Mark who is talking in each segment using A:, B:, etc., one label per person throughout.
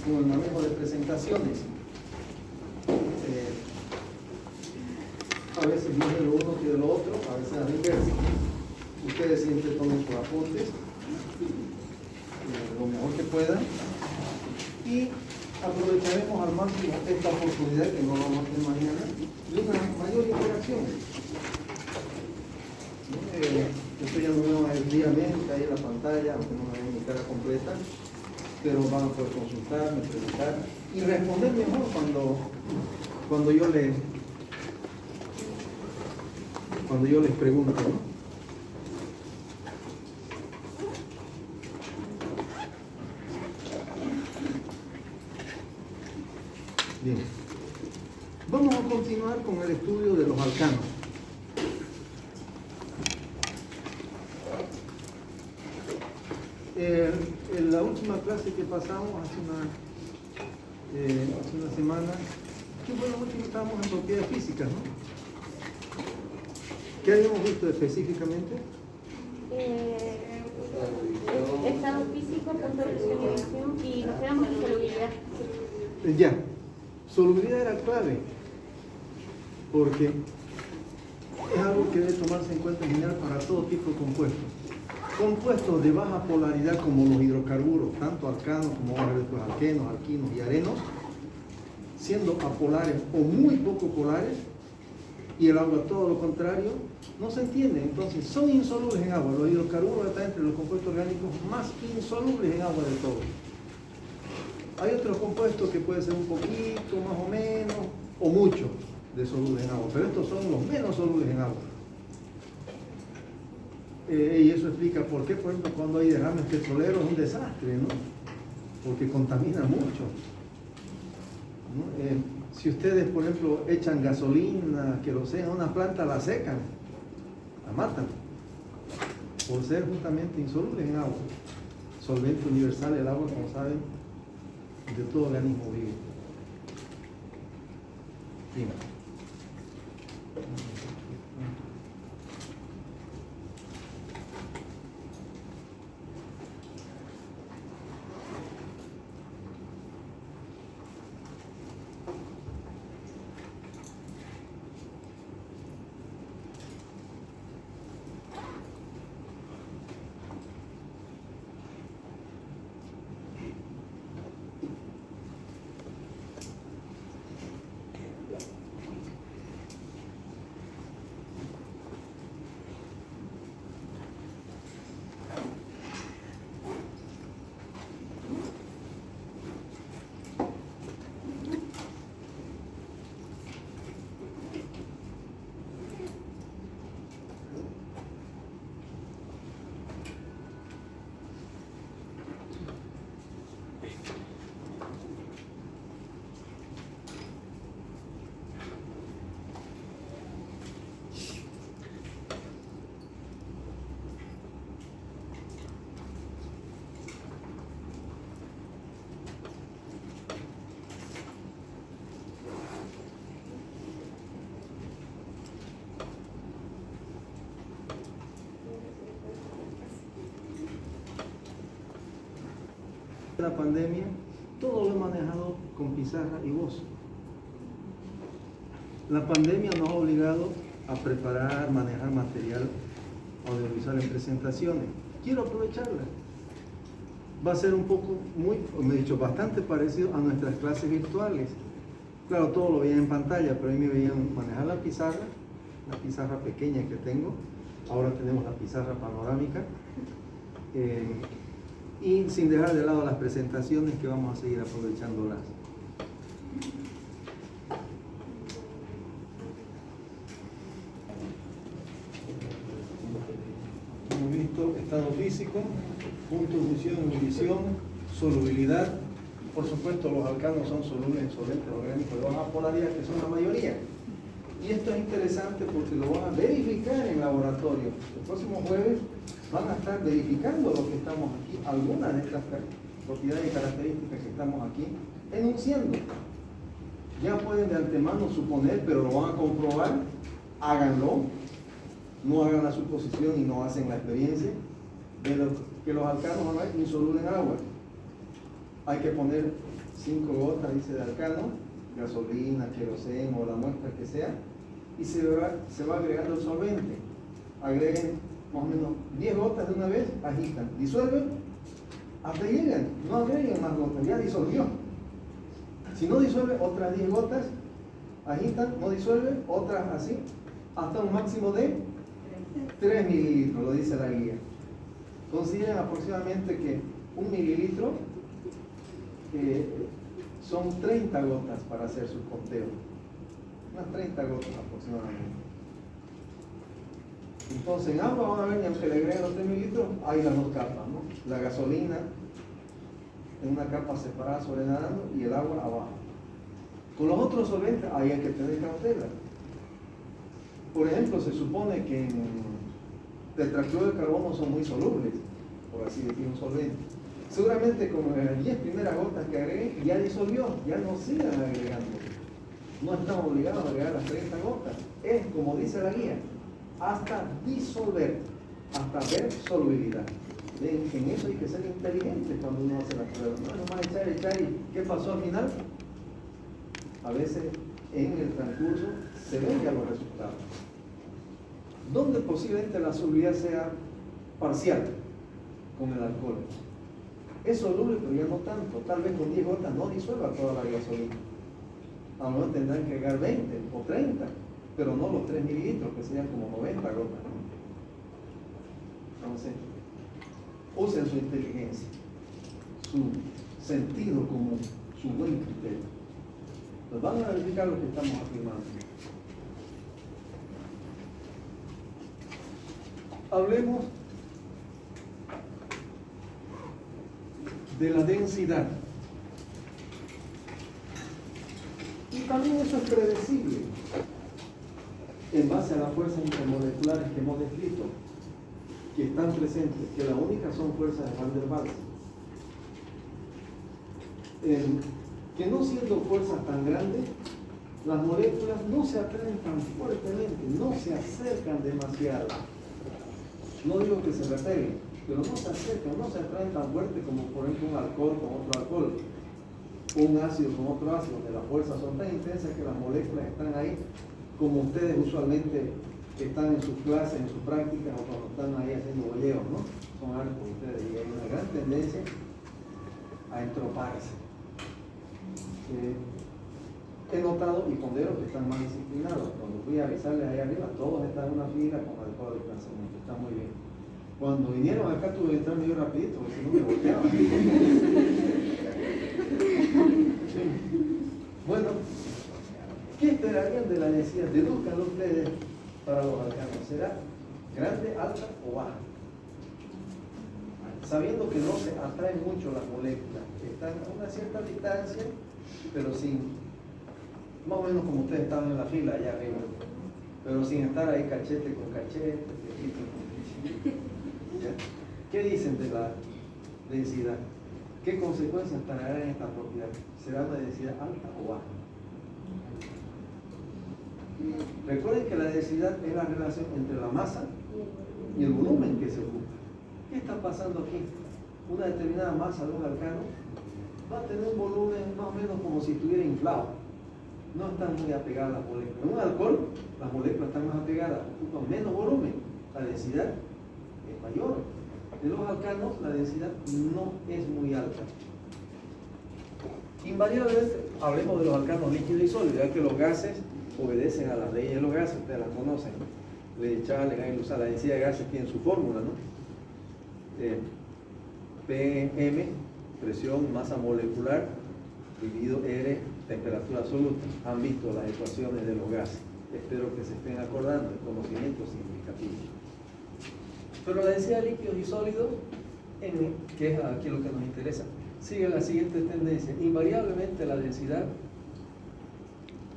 A: con el manejo de presentaciones. A veces más de lo uno que de lo otro, a veces a la inversa. Ustedes siempre tomen sus apuntes lo mejor que puedan y aprovecharemos al máximo esta oportunidad que no vamos a tener mañana de una mayor interacción. Esto ya no veo diariamente ahí en la pantalla, aunque no me ven mi cara completa, pero van a poder consultarme, preguntar y responder mejor cuando yo les pregunto, ¿no? Bien, vamos a continuar con el estudio de los alcanos. En la última clase que pasamos hace una semana, que fue la última, estábamos en propiedades físicas, ¿no? ¿Qué habíamos visto específicamente?
B: Estado físico, punto de resolución y nos quedamos en solubilidad.
A: Ya, solubilidad era clave, porque es algo que debe tomarse en cuenta en general para todo tipo de compuestos. Compuestos de baja polaridad como los hidrocarburos, tanto alcanos como después alquenos, alquinos y arenos, siendo apolares o muy poco polares, y el agua todo lo contrario, no se entiende. Entonces son insolubles en agua. Los hidrocarburos están entre los compuestos orgánicos más insolubles en agua de todos. Hay otros compuestos que pueden ser un poquito, más o menos, o mucho de solubles en agua, pero estos son los menos solubles en agua. Y eso explica por qué, por ejemplo, cuando hay derrames petroleros es un desastre, ¿no? Porque contamina mucho, ¿no? Si ustedes, por ejemplo, echan gasolina, queroseno a una planta, la secan, la matan, por ser justamente insolubles en agua. Solvente universal, el agua, como saben, de todo organismo vivo. Bien. La pandemia, todo lo he manejado con pizarra y voz. La pandemia nos ha obligado a preparar, manejar material audiovisual en presentaciones. Quiero aprovecharla. Va a ser un poco, bastante parecido a nuestras clases virtuales. Claro, todo lo veían en pantalla, pero ahí me veían manejar la pizarra pequeña que tengo. Ahora tenemos la pizarra panorámica. Y sin dejar de lado las presentaciones, que vamos a seguir aprovechándolas. Hemos visto estado físico, punto de fusión, ebullición, solubilidad. Por supuesto, los alcanos son solubles en solventes orgánicos de baja polaridad, que son la mayoría. Y esto es interesante porque lo van a verificar en laboratorio. El próximo jueves van a estar verificando lo que estamos aquí, algunas de estas propiedades y características que estamos aquí enunciando. Ya pueden de antemano suponer, pero lo van a comprobar, háganlo, no hagan la suposición y no hacen la experiencia de que los alcanos van a ser insolubles en agua. Hay que poner 5 gotas, dice, de alcano, gasolina, queroseno o la muestra que sea, y se va agregando el solvente. Agreguen más o menos 10 gotas de una vez, agitan, disuelven, hasta llegan, no agreguen más gotas, ya disolvió. Si no disuelve, otras 10 gotas, agitan, no disuelve, otras así, hasta un máximo de 3 mililitros, lo dice la guía. Consideren aproximadamente que 1 mililitro son 30 gotas para hacer su conteo. Unas 30 gotas aproximadamente. Entonces en agua van a ver, y aunque le agreguen los 3 mililitros, hay las dos capas, ¿no? La gasolina en una capa separada sobre nadando y el agua abajo. Con los otros solventes ahí hay que tener cautela. Por ejemplo, se supone que en tetracloruro de carbono son muy solubles, por así decir, un solvente. Seguramente como en las 10 primeras gotas que agreguen ya disolvió, ya no sigan agregando. No están obligados a agregar las 30 gotas. Es como dice la guía, hasta disolver, hasta ver solubilidad. En eso hay que ser inteligente cuando uno hace la prueba. No es nomás echar y ¿qué pasó al final? A veces en el transcurso se ven ya los resultados. Donde posiblemente la solubilidad sea parcial con el alcohol. Es soluble, pero ya no tanto. Tal vez con 10 gotas no disuelva toda la gasolina. A lo mejor tendrán que agregar 20 o 30, pero no los 3 mililitros, que serían como 90 gotas. Entonces, usen su inteligencia, su sentido común, su buen criterio. Nos van a verificar lo que estamos afirmando. Hablemos de la densidad. Y también eso es predecible en base a las fuerzas intermoleculares que hemos descrito, que están presentes, que la única son fuerzas de Van der Waals. Que no siendo fuerzas tan grandes, las moléculas no se atraen tan fuertemente, no se acercan demasiado. No digo que se repelen, pero no se acercan, no se atraen tan fuerte como por ejemplo un alcohol con otro alcohol, un ácido con otro ácido, donde las fuerzas son tan intensas que las moléculas están ahí, como ustedes usualmente están en sus clases, en sus prácticas, o cuando están ahí haciendo bolleos, ¿no? Son hartos ustedes, y hay una gran tendencia a entroparse. He notado y pondero que están más disciplinados. Cuando fui a avisarles ahí arriba, todos están en una fila con alcohol y pensamiento, está muy bien. Cuando vinieron acá tuve que entrar medio rapidito, porque si no me volteaban. Sí. Bueno, ¿qué esperarían de la densidad? Deduzcanlo ustedes para los alcanos. ¿Será grande, alta o baja? Sabiendo que no se atraen mucho las moléculas, están a una cierta distancia, pero sin, más o menos como ustedes estaban en la fila allá arriba, pero sin estar ahí cachete con cachete, pechito con pechito. ¿Ya? ¿Qué dicen de la densidad? ¿Qué consecuencias traerá en esta propiedad? ¿Será una densidad alta o baja? Recuerden que la densidad es la relación entre la masa y el volumen que se ocupa. ¿Qué está pasando aquí? Una determinada masa de un alcano va a tener un volumen más o menos como si estuviera inflado. No están muy apegadas las moléculas. En un alcohol, las moléculas están más apegadas, ocupan menos volumen. La densidad es mayor. De los alcanos, la densidad no es muy alta. Invariablemente, hablemos de los alcanos líquidos y sólidos, ya que los gases obedecen a las leyes de los gases, ustedes las conocen. Le Charles, la densidad de gases tiene su fórmula, ¿no? PM, presión, masa molecular, dividido R, temperatura absoluta. Han visto las ecuaciones de los gases. Espero que se estén acordando de conocimientos significativos. Pero la densidad de líquidos y sólidos, que es aquí lo que nos interesa, sigue la siguiente tendencia. Invariablemente la densidad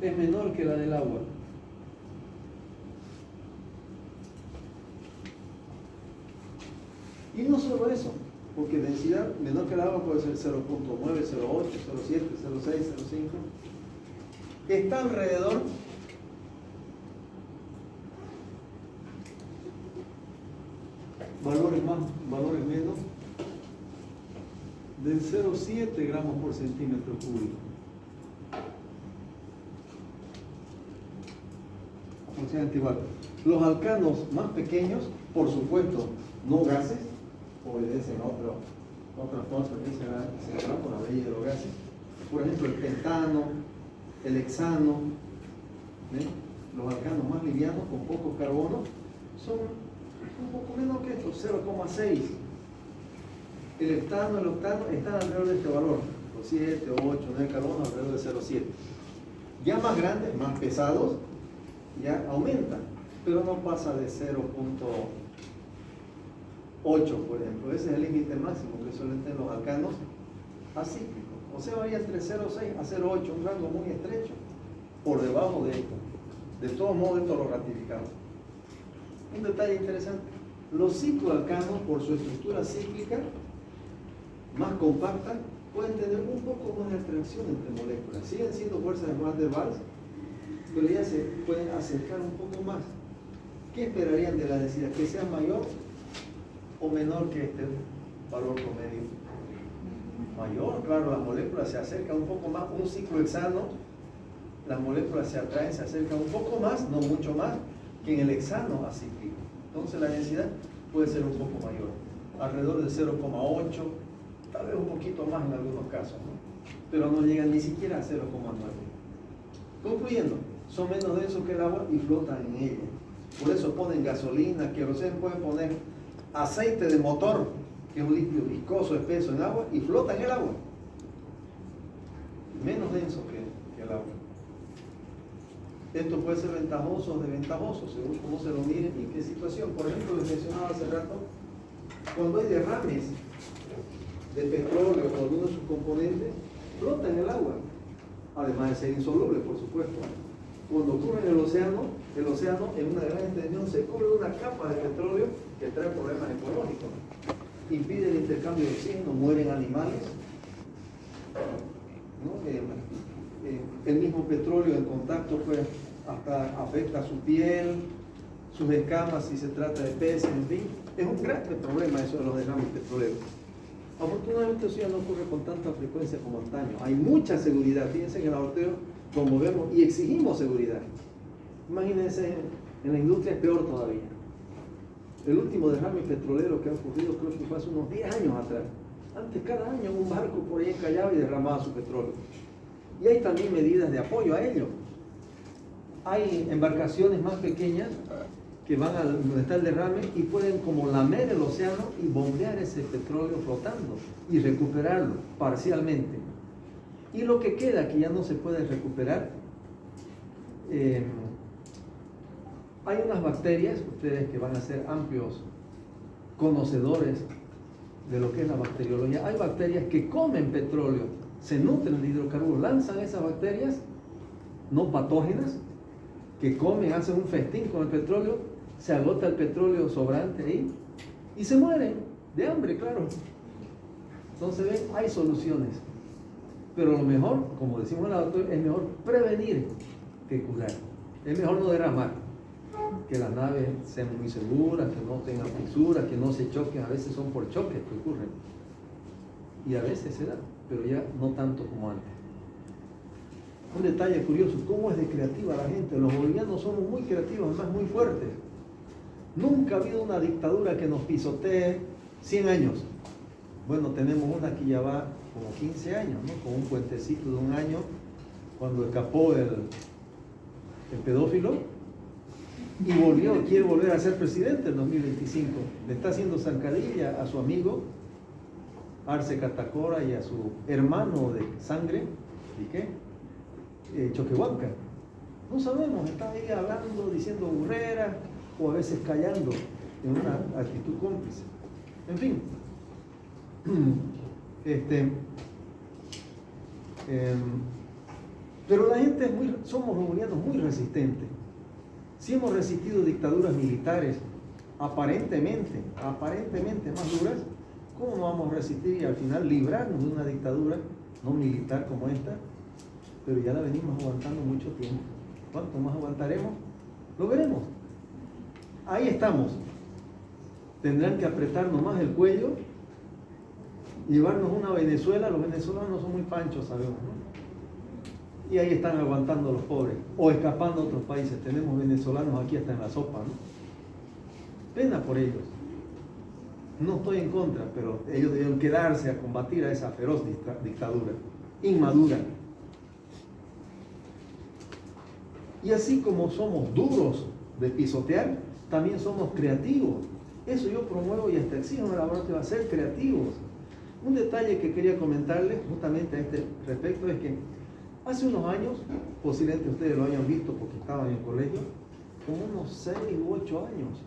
A: es menor que la del agua. Y no solo eso, porque densidad menor que el agua puede ser 0.9, 0.8, 0.7, 0.6, 0.5. Está alrededor valores más, valores menos del 0,7 gramos por centímetro cúbico. Aproximadamente igual. Los alcanos más pequeños, por supuesto, no gases, obedecen otras cosas que se dan por la ley de los gases. Por ejemplo, el pentano, el hexano, ¿eh? Los alcanos más livianos con poco carbono son un poco menos que esto, 0,6. El heptano, el octano están alrededor de este valor, los 7, 8, 9 carbonos alrededor de 0,7. Ya más grandes, más pesados, ya aumentan, pero no pasa de 0,8, por ejemplo. Ese es el límite máximo que suelen tener los alcanos acíclicos. O sea, varía entre 0,6 a 0,8, un rango muy estrecho, por debajo de esto. De todos modos, esto lo ratificamos. Un detalle interesante: los cicloalcanos, por su estructura cíclica más compacta, pueden tener un poco más de atracción entre moléculas. Siguen siendo fuerzas de Van der Waals, pero ya se pueden acercar un poco más. ¿Qué esperarían de la densidad? ¿Que sea mayor o menor que este valor promedio? Mayor, claro, las moléculas se acercan un poco más. Un ciclohexano, las moléculas se atraen, se acercan un poco más, no mucho más, que en el hexano acíclico. Entonces la densidad puede ser un poco mayor, alrededor de 0,8, tal vez un poquito más en algunos casos, ¿no? Pero no llegan ni siquiera a 0,9. Concluyendo, son menos densos que el agua y flotan en ella. Por eso ponen gasolina, queroseno, pueden poner aceite de motor, que es un líquido viscoso, espeso en agua, y flota en el agua. Menos denso que el agua. Esto puede ser ventajoso o desventajoso, según cómo se lo miren y en qué situación. Por ejemplo, les mencionaba hace rato, cuando hay derrames de petróleo o algunos de sus componentes, flota en el agua, además de ser insoluble, por supuesto. Cuando ocurre en el océano en una gran extensión se cubre una capa de petróleo que trae problemas ecológicos, impide el intercambio de oxígeno, mueren animales, ¿no? El mismo petróleo en contacto pues hasta afecta su piel, sus escamas si se trata de peces, en fin. Es un gran problema eso de los derrames petroleros. Afortunadamente eso ya no ocurre con tanta frecuencia como antaño. Hay mucha seguridad. Fíjense que en el aborteo promovemos y exigimos seguridad. Imagínense, en la industria es peor todavía. El último derrame petrolero que ha ocurrido creo que fue hace unos 10 años atrás. Antes cada año un barco por ahí encallaba y derramaba su petróleo. Y hay también medidas de apoyo a ello. Hay embarcaciones más pequeñas que van a donde está el derrame y pueden como lamer el océano y bombear ese petróleo flotando y recuperarlo parcialmente. Y lo que queda que ya no se puede recuperar, hay unas bacterias, ustedes que van a ser amplios conocedores de lo que es la bacteriología, hay bacterias que comen petróleo, se nutren de hidrocarburos, lanzan esas bacterias no patógenas, que comen, hacen un festín con el petróleo, se agota el petróleo sobrante ahí y se mueren de hambre, claro. Entonces ven, hay soluciones, pero lo mejor, como decimos en la doctora, es mejor prevenir que curar. Es mejor no derramar, que las naves sean muy seguras, que no tengan fisuras, que no se choquen. A veces son por choques que ocurren y a veces se da, pero ya no tanto como antes. Un detalle curioso: cómo es de creativa la gente. Los bolivianos somos muy creativos, además muy fuertes. Nunca ha habido una dictadura que nos pisotee 100 años. Bueno, tenemos una que ya va como 15 años, ¿no? Con un puentecito de un año, cuando escapó el pedófilo y quiere volver a ser presidente en 2025. Le está haciendo zancadilla a su amigo Arce Catacora y a su hermano de sangre, ¿y qué? Choquehuanca. No sabemos, está ahí hablando, diciendo burreras o a veces callando en una actitud cómplice. En fin, pero la gente somos los bolivianos muy resistentes. Si hemos resistido dictaduras militares aparentemente más duras, ¿cómo no vamos a resistir y al final librarnos de una dictadura no militar como esta? Pero ya la venimos aguantando mucho tiempo. ¿Cuánto más aguantaremos? Lo veremos. Ahí estamos. Tendrán que apretarnos más el cuello llevarnos una Venezuela. Los venezolanos son muy panchos, sabemos, ¿no? Y ahí están aguantando los pobres, o escapando a otros países. Tenemos venezolanos aquí hasta en la sopa, ¿no? Pena por ellos. No estoy en contra, pero ellos debieron quedarse a combatir a esa feroz dictadura, inmadura. Y así como somos duros de pisotear, también somos creativos. Eso yo promuevo y hasta exijo en el laboratorio a ser creativos. Un detalle que quería comentarles justamente a este respecto es que hace unos años, posiblemente ustedes lo hayan visto porque estaban en el colegio, como unos 6 u 8 años,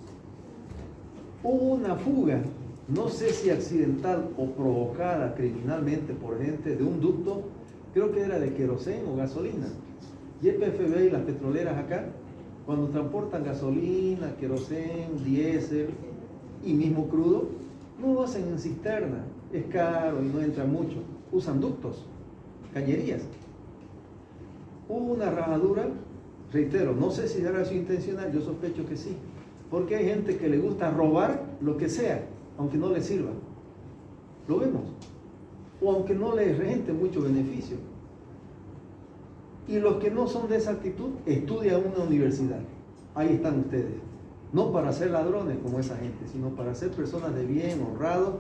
A: hubo una fuga, no sé si accidental o provocada criminalmente por gente de un ducto, creo que era de queroseno o gasolina. YPFB y las petroleras acá, cuando transportan gasolina, queroseno, diésel y mismo crudo, no lo hacen en cisterna, es caro y no entra mucho, usan ductos, cañerías. Hubo una rajadura, reitero, no sé si era sido intencional, yo sospecho que sí, porque hay gente que le gusta robar lo que sea, aunque no le sirva. Lo vemos. O aunque no le rente mucho beneficio. Y los que no son de esa actitud estudian en una universidad. Ahí están ustedes. No para ser ladrones como esa gente, sino para ser personas de bien, honrados,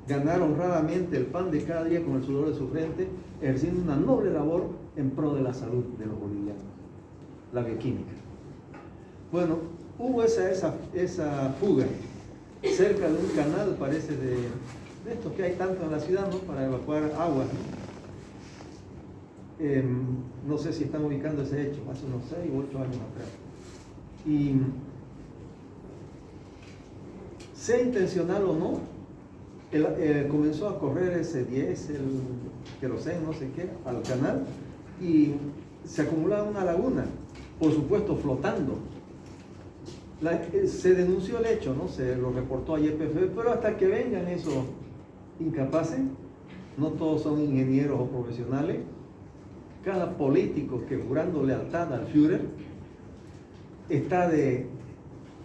A: ganar honradamente el pan de cada día con el sudor de su frente, ejerciendo una noble labor en pro de la salud de los bolivianos, la bioquímica. Bueno, hubo esa fuga cerca de un canal, parece, de estos que hay tanto en la ciudad, ¿no? Para evacuar agua, ¿no? No sé si están ubicando ese hecho, hace unos 6 u 8 años atrás. Y sea intencional o no, comenzó a correr ese diésel, queroseno, no sé qué, al canal y se acumulaba una laguna, por supuesto flotando. Se denunció el hecho, ¿no? Se lo reportó a YPF, pero hasta que vengan esos incapaces, no todos son ingenieros o profesionales, cada político que jurando lealtad al Führer está de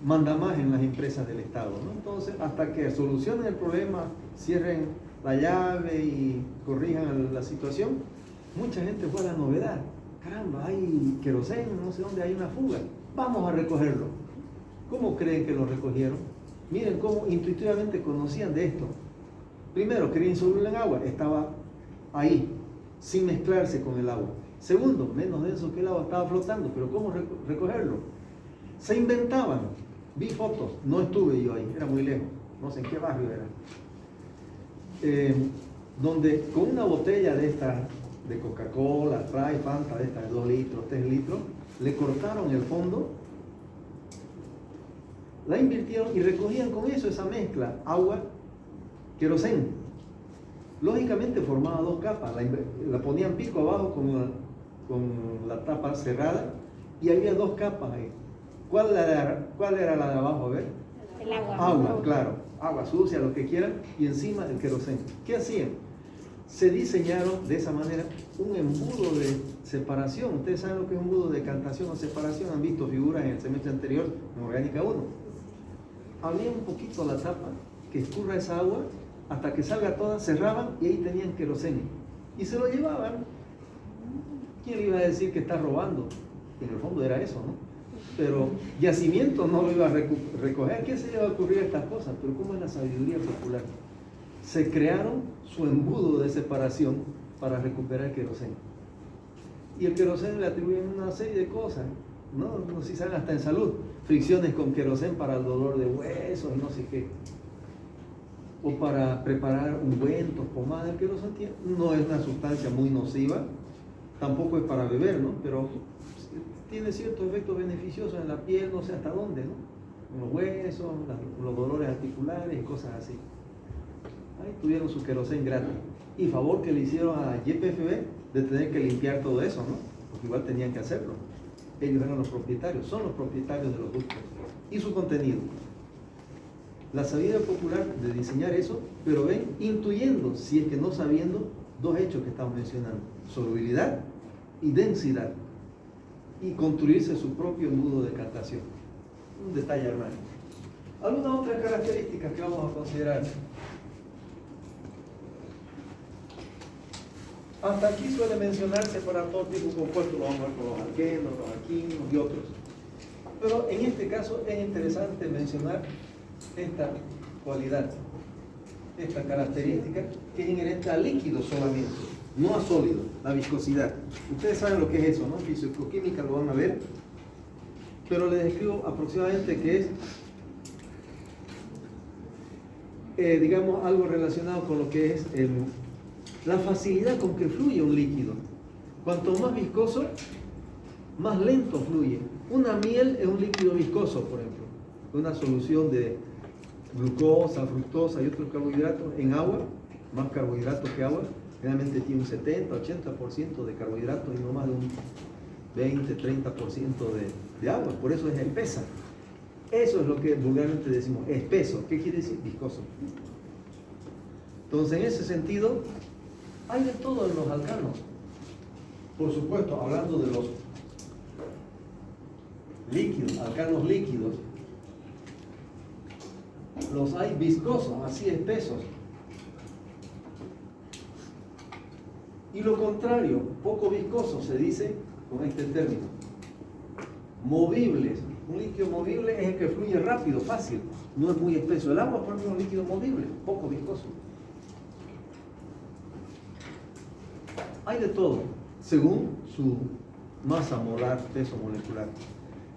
A: manda más en las empresas del Estado, ¿no? Entonces, hasta que solucionen el problema, cierren la llave y corrijan la situación, mucha gente fue a la novedad. Caramba, hay queroseno, no sé dónde hay una fuga, vamos a recogerlo. ¿Cómo creen que lo recogieron? Miren cómo intuitivamente conocían de esto. Primero, querían insoluble en agua, estaba ahí, sin mezclarse con el agua. Segundo, menos denso que el agua, estaba flotando, pero ¿cómo recogerlo? Se inventaban. Vi fotos, no estuve yo ahí, era muy lejos, no sé en qué barrio era. Donde con una botella de esta, de Coca-Cola, Sprite, Fanta, de esta de 2 litros, 3 litros, le cortaron el fondo, la invirtieron y recogían con eso esa mezcla, agua, queroseno. Lógicamente formaba 2 capas, la ponían pico abajo con la tapa cerrada y había 2 capas ahí. ¿Cuál era la de abajo? A ver.
B: El agua.
A: Agua, claro. Agua sucia, lo que quieran, y encima el queroseno. ¿Qué hacían? Se diseñaron de esa manera un embudo de separación. Ustedes saben lo que es un embudo de decantación o separación. Han visto figuras en el semestre anterior en Orgánica 1. Abrían un poquito la tapa, que escurra esa agua, hasta que salga toda, cerraban y ahí tenían queroseno. Y se lo llevaban. ¿Quién le iba a decir que está robando? En el fondo era eso, ¿no? Pero yacimiento no lo iba a recoger. ¿Qué se le iba a ocurrir a estas cosas? Pero ¿cómo es la sabiduría popular? Se crearon su embudo de separación para recuperar el queroseno. Y el queroseno le atribuyen una serie de cosas, ¿no? No sé si saben, hasta en salud. Fricciones con queroseno para el dolor de huesos, no sé qué. O para preparar ungüentos, pomadas. El queroseno no es una sustancia muy nociva, tampoco es para beber, ¿no? Pero tiene ciertos efectos beneficiosos en la piel, no sé hasta dónde, ¿no? En los huesos, los dolores articulares y cosas así. Ahí tuvieron su queroseno gratis. Y favor que le hicieron a YPFB de tener que limpiar todo eso, ¿no? Porque igual tenían que hacerlo. Ellos eran los propietarios, son los propietarios de los ductos y su contenido. La sabiduría popular de diseñar eso, pero ven, intuyendo, si es que no sabiendo, 2 hechos que estamos mencionando: solubilidad y densidad. Y construirse su propio embudo de captación. Un detalle, hermano. Algunas otras características que vamos a considerar. Hasta aquí suele mencionarse para todo tipo de compuestos, lo vamos a ver con los alquenos, los alquinos y otros. Pero en este caso es interesante mencionar esta cualidad, esta característica que es inherente a líquidos solamente, no a sólidos, la viscosidad. Ustedes saben lo que es eso, ¿no? Fisicoquímica lo van a ver, pero les describo aproximadamente que es, digamos, algo relacionado con lo que es la facilidad con que fluye un líquido. Cuanto más viscoso, más lento fluye. Una miel es un líquido viscoso, por ejemplo, una solución de glucosa, fructosa y otros carbohidratos en agua, más carbohidratos que agua, generalmente tiene un 70-80% de carbohidratos y no más de un 20-30% de agua, por eso es espesa. Eso es lo que vulgarmente decimos, espeso. ¿Qué quiere decir? Viscoso. Entonces, en ese sentido, hay de todo en los alcanos. Por supuesto, hablando de los líquidos, alcanos líquidos, los hay viscosos, así espesos. Y lo contrario, poco viscosos, se dice con este término. Movibles. Un líquido movible es el que fluye rápido, fácil, no es muy espeso. El agua, por ejemplo, es un líquido movible, poco viscoso. Hay de todo, según su masa molar, peso molecular.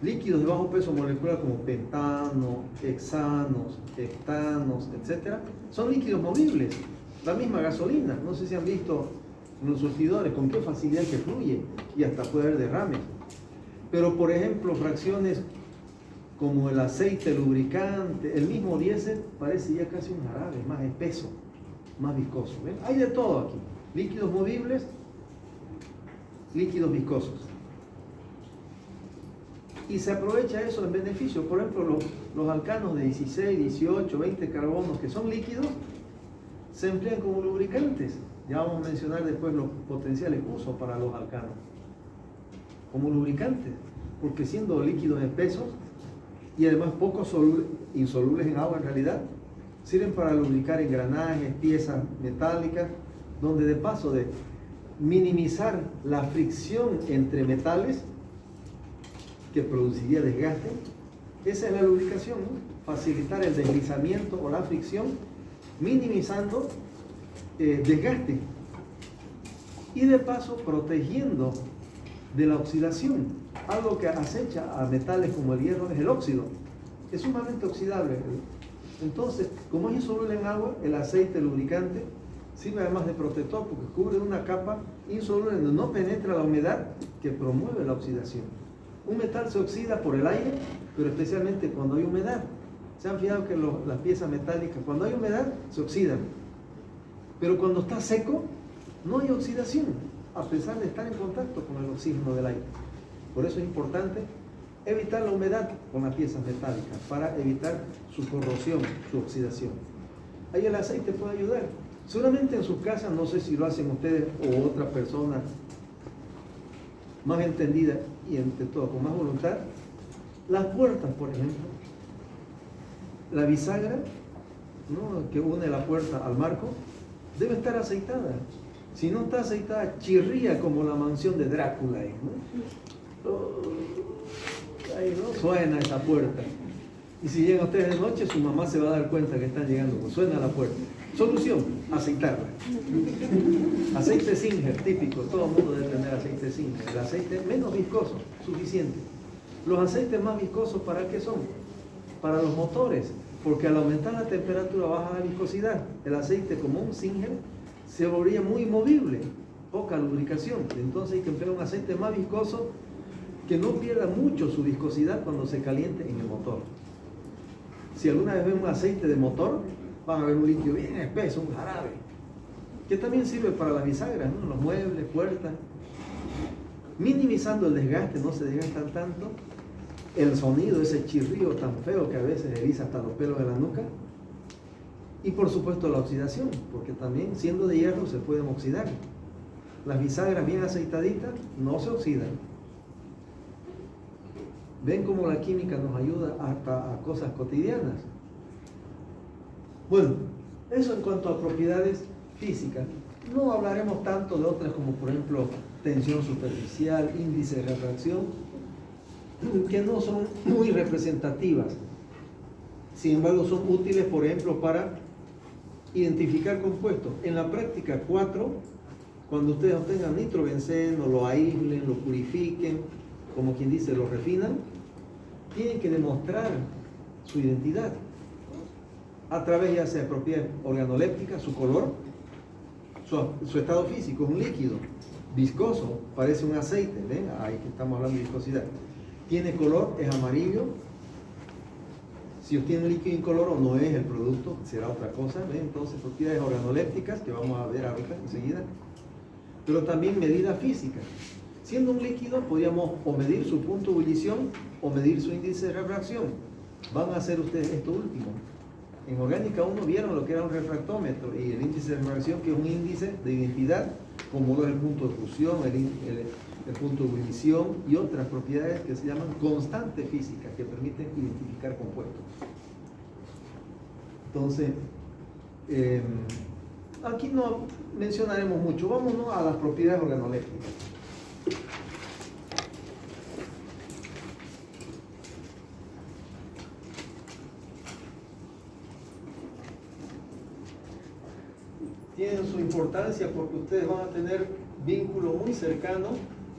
A: Líquidos de bajo peso molecular como pentano, hexanos, heptanos, etc., son líquidos movibles. La misma gasolina, no sé si han visto en los surtidores con qué facilidad que fluye y hasta puede haber derrames. Pero, por ejemplo, fracciones como el aceite lubricante, el mismo diésel, parece ya casi un jarabe, más espeso, más viscoso. ¿Ven? Hay de todo aquí. Líquidos movibles, líquidos viscosos. Y se aprovecha eso en beneficio. Por ejemplo, los alcanos de 16, 18, 20 carbonos que son líquidos, se emplean como lubricantes. Ya vamos a mencionar después los potenciales usos para los alcanos. Como lubricantes, porque siendo líquidos espesos y además poco insolubles en agua en realidad, sirven para lubricar engranajes, piezas metálicas, donde de paso de minimizar la fricción entre metales que produciría desgaste, esa es la lubricación, ¿no? Facilitar el deslizamiento o la fricción, minimizando desgaste y de paso protegiendo de la oxidación. Algo que acecha a metales como el hierro es el óxido, es sumamente oxidable. Entonces, como es insoluble en agua, el aceite lubricante sirve además de protector porque cubre una capa insoluble donde no penetra la humedad que promueve la oxidación. Un metal se oxida por el aire, pero especialmente cuando hay humedad. ¿Se han fijado que las piezas metálicas, cuando hay humedad, se oxidan? Pero cuando está seco, no hay oxidación, a pesar de estar en contacto con el oxígeno del aire. Por eso es importante evitar la humedad con las piezas metálicas, para evitar su corrosión, su oxidación. Ahí el aceite puede ayudar. Seguramente en sus casas, no sé si lo hacen ustedes o otra persona más entendida y entre todo con más voluntad, las puertas, por ejemplo, la bisagra, ¿no?, que une la puerta al marco, debe estar aceitada. Si no está aceitada, chirría como la mansión de Drácula, ¿no? Ahí, ¿no? Suena esa puerta. Y si llegan ustedes de noche, su mamá se va a dar cuenta que están llegando, pues suena la puerta. Solución, aceitarla. Aceite Singer, típico, todo el mundo debe tener aceite Singer. El aceite menos viscoso, suficiente. Los aceites más viscosos, ¿para qué son? Para los motores, porque al aumentar la temperatura baja la viscosidad. El aceite como un Singer se volvería muy movible, poca lubricación. Entonces hay que emplear un aceite más viscoso que no pierda mucho su viscosidad cuando se caliente en el motor. Si alguna vez ven un aceite de motor, van a ver un líquido bien espeso, un jarabe, que también sirve para las bisagras, ¿no? Los muebles, puertas, minimizando el desgaste, no se desgastan tanto, el sonido, ese chirrío tan feo que a veces eriza hasta los pelos de la nuca, y por supuesto la oxidación, porque también siendo de hierro se pueden oxidar. Las bisagras bien aceitaditas no se oxidan. Ven cómo la química nos ayuda hasta a cosas cotidianas. Bueno, eso en cuanto a propiedades físicas. No hablaremos tanto de otras como por ejemplo tensión superficial, índice de refracción, que no son muy representativas. Sin embargo, son útiles, por ejemplo, para identificar compuestos. En la práctica 4, cuando ustedes obtengan nitrobenceno, lo aíslen, lo purifiquen, como quien dice, lo refinan, tienen que demostrar su identidad a través ya sea de propiedades organolépticas, su color, su estado físico, un líquido viscoso, parece un aceite, ¿ven? Ahí que estamos hablando de viscosidad. Tiene color, es amarillo. Si obtiene un líquido incoloro, no es el producto, será otra cosa, ¿ven? Entonces, propiedades organolépticas, que vamos a ver ahorita enseguida, pero también medida física. Siendo un líquido, podríamos o medir su punto de ebullición o medir su índice de refracción. Van a hacer ustedes esto último. En orgánica 1 vieron lo que era un refractómetro y el índice de refracción, que es un índice de identidad, como lo es el punto de fusión, el punto de ebullición y otras propiedades que se llaman constantes físicas que permiten identificar compuestos. Entonces, aquí no mencionaremos mucho, vámonos a las propiedades organolépticas. Tienen su importancia porque ustedes van a tener vínculo muy cercano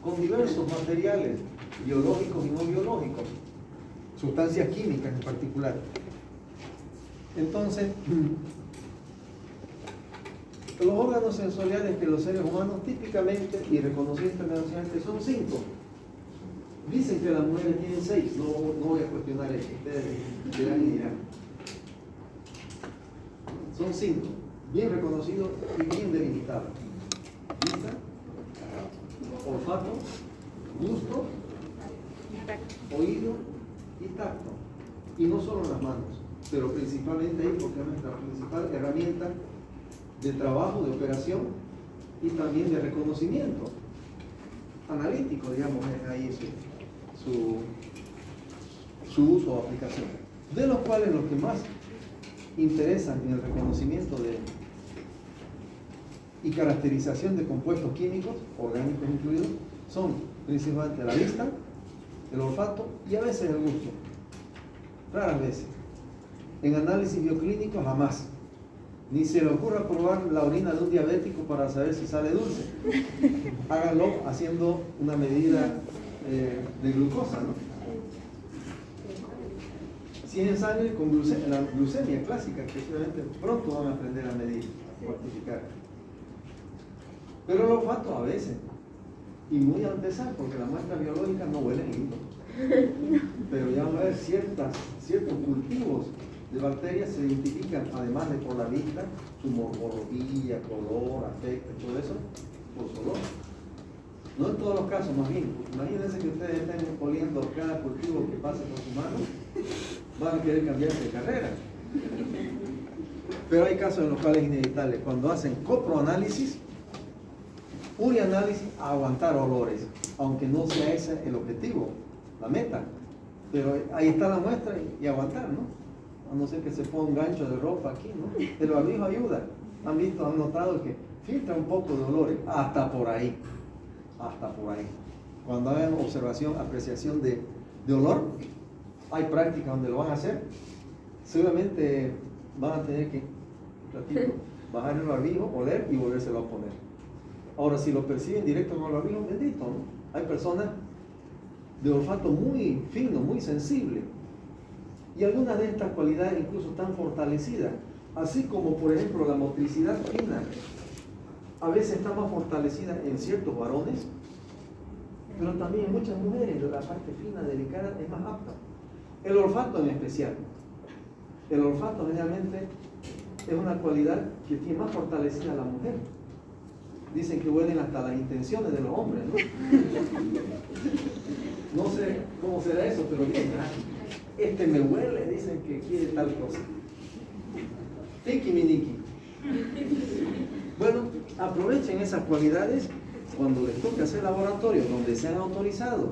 A: con diversos materiales, biológicos y no biológicos, sustancias químicas en particular. Entonces, los órganos sensoriales que los seres humanos típicamente y reconocidos internacionalmente son 5. Dicen que las mujeres tienen 6, no voy a cuestionar eso, ustedes dirán y dirán. Son 5, bien reconocidos y bien delimitados. Vista, olfato, gusto, oído y tacto. Y no solo las manos, pero principalmente ahí porque es nuestra principal herramienta de trabajo, de operación y también de reconocimiento analítico, digamos, es ahí su uso o aplicación. De los cuales los que más interesan en el reconocimiento y caracterización de compuestos químicos, orgánicos incluidos, son principalmente la vista, el olfato y a veces el gusto. Raras veces. En análisis bioclínico jamás. Ni se le ocurra probar la orina de un diabético para saber si sale dulce. Háganlo haciendo una medida de glucosa, ¿no? Si es en sangre, con la glucemia clásica, que seguramente pronto van a aprender a medir, a cuantificar. Pero el olfato a veces, y muy al pesar, porque las muestras biológicas no huelen lindo. Pero ya van a ver ciertos cultivos de bacterias se identifican, además de por la vista, su morfología, color, afecto, todo eso, por su olor. No en todos los casos, más bien. Imagínense que ustedes estén oliendo cada cultivo que pase por su mano, van a querer cambiarse de carrera. Pero hay casos en los cuales es inevitable. Cuando hacen coproanálisis, urianálisis, aguantar olores, aunque no sea ese el objetivo, la meta. Pero ahí está la muestra y aguantar, ¿no? A no ser que se ponga un gancho de ropa aquí, ¿no? El barbijo ayuda. Han visto, han notado que filtra un poco de olores, hasta por ahí. Hasta por ahí. Cuando hagan observación, apreciación de olor, hay prácticas donde lo van a hacer. Seguramente van a tener que bajar el barbijo, oler y volvérselo a poner. Ahora, si lo perciben directo con el barbijo, bendito, ¿no? Hay personas de olfato muy fino, muy sensible. Y algunas de estas cualidades incluso están fortalecidas, así como por ejemplo la motricidad fina, a veces está más fortalecida en ciertos varones, pero también en muchas mujeres la parte fina, delicada, es más apta. El olfato en especial. El olfato generalmente es una cualidad que tiene más fortalecida a la mujer. Dicen que huelen hasta las intenciones de los hombres, ¿no? No sé cómo será eso, pero dicen, este me huele, dicen que quiere tal cosa. Tiki miniki. Bueno, aprovechen esas cualidades cuando les toque hacer laboratorios donde sean autorizados.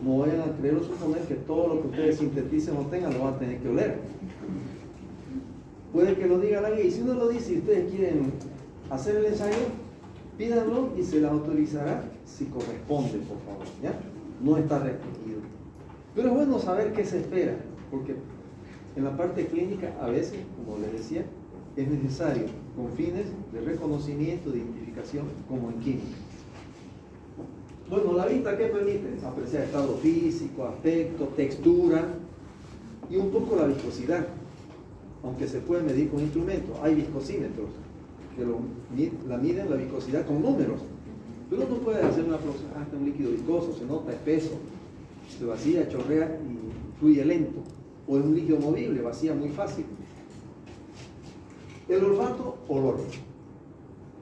A: No vayan a creer o suponer que todo lo que ustedes sinteticen o tengan lo van a tener que oler. Puede que lo diga la ley. Si uno lo dice y ustedes quieren hacer el ensayo, pídanlo y se las autorizará si corresponde, por favor, ¿ya? No está restringido. Pero es bueno saber qué se espera, porque en la parte clínica a veces, como les decía, es necesario con fines de reconocimiento, de identificación, como en química. Bueno, la vista, ¿qué permite? Apreciar estado físico, aspecto, textura y un poco la viscosidad, aunque se puede medir con instrumentos. Hay viscosímetros que la miden la viscosidad con números, pero uno puede hacer una aproximación. Hasta un líquido viscoso, se nota espeso, se vacía, chorrea y fluye lento. O es un líquido movible, vacía muy fácil. El olfato, olor.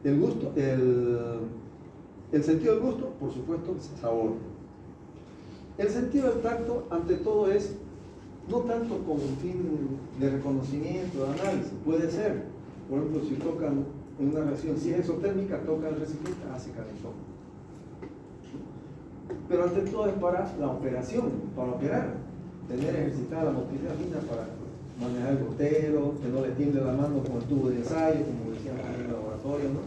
A: El gusto, el sentido del gusto, por supuesto, sabor. El sentido del tacto, ante todo, es no tanto con un fin de reconocimiento, de análisis, puede ser. Por ejemplo, si tocan en una reacción, si es exotérmica, toca el recipiente, hace calentón. Pero ante todo es para la operación, para operar, tener ejercitada la motricidad fina para manejar el gotero, que no le tiemble la mano con el tubo de ensayo, como decíamos en el laboratorio, ¿no?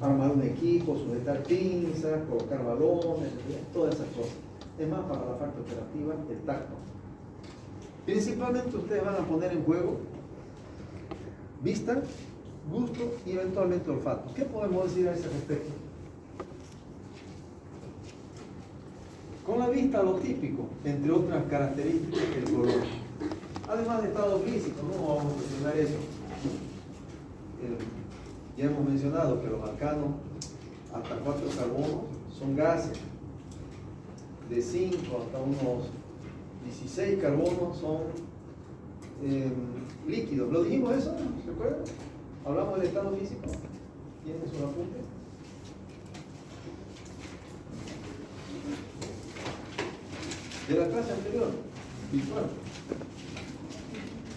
A: Armar un equipo, sujetar pinzas, colocar balones, todas esas cosas. Es más para la parte operativa, el tacto. Principalmente ustedes van a poner en juego vista, gusto y eventualmente olfato. ¿Qué podemos decir a ese respecto? Con la vista, lo típico, entre otras características, el color. Además de estado físico, no vamos a mencionar eso. Ya hemos mencionado que los alcanos, hasta 4 carbonos, son gases. De 5 hasta unos 16 carbonos son líquidos. ¿Lo dijimos eso? ¿Se acuerdan? Hablamos del estado físico. ¿Tienen su apunte? De la clase anterior, visual.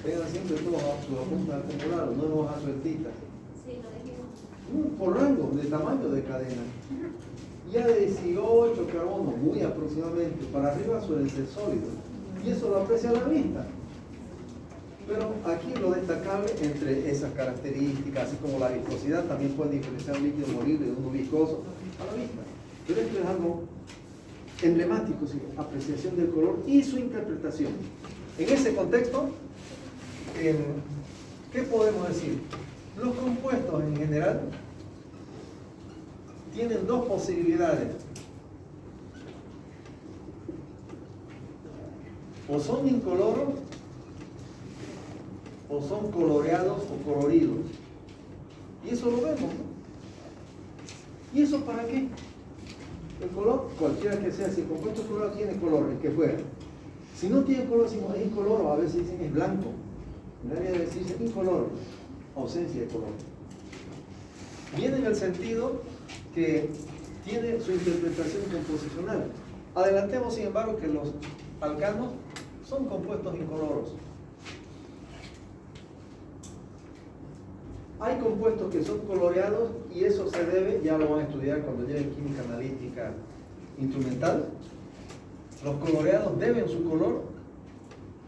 A: Tengan siempre todos sus apuntes acumulados, no en hojas sueltitas.
B: Sí, lo dijimos.
A: Por rango de tamaño de cadena. Ya de 18 carbonos, muy aproximadamente, para arriba suelen ser sólidos. Y eso lo aprecia la vista. Pero aquí lo destacable entre esas características, así como la viscosidad, también puede diferenciar un líquido molible de uno viscoso a la vista. Pero esto es algo emblemático, ¿sí? Apreciación del color y su interpretación. En ese contexto, ¿qué podemos decir? Los compuestos en general tienen dos posibilidades. O son incoloros o son coloreados o coloridos. Y eso lo vemos, ¿no? ¿Y eso para qué? El color, cualquiera que sea, si el compuesto colorado tiene color, el que fuera. Si no tiene color, decimos es incoloro, a veces dicen es blanco. Nadie debe decirse incoloro, ausencia de color. Viene en el sentido que tiene su interpretación composicional. Adelantemos, sin embargo, que los alcanos son compuestos incoloros. Hay compuestos que son coloreados y eso se debe, ya lo van a estudiar cuando lleven química analítica instrumental. Los coloreados deben su color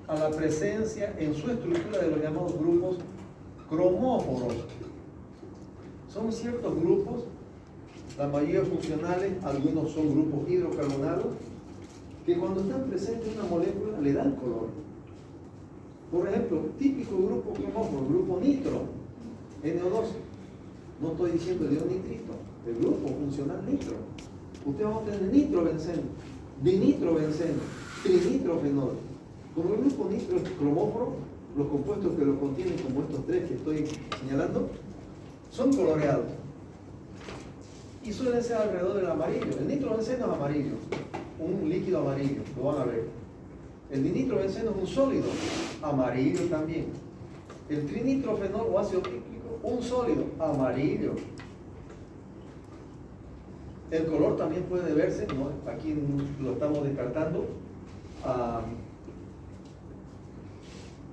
A: a la presencia en su estructura de los llamados grupos cromóforos. Son ciertos grupos, la mayoría funcionales, algunos son grupos hidrocarbonados, que cuando están presentes en una molécula le dan color. Por ejemplo, típico grupo cromóforo, grupo nitro, NO2. No estoy diciendo nitrito, el grupo funcional nitro. Ustedes van a tener nitrobenceno, dinitrobenceno, trinitrofenol. Como el grupo nitro es cromóforo, los compuestos que lo contienen, como estos tres que estoy señalando, son coloreados. Y suelen ser alrededor del amarillo. El nitrobenceno es amarillo, un líquido amarillo, lo van a ver. El dinitrobenceno es un sólido, amarillo también. El trinitrofenol o ácido cíclico, un sólido, amarillo. El color también puede verse, ¿no? Aquí lo estamos descartando,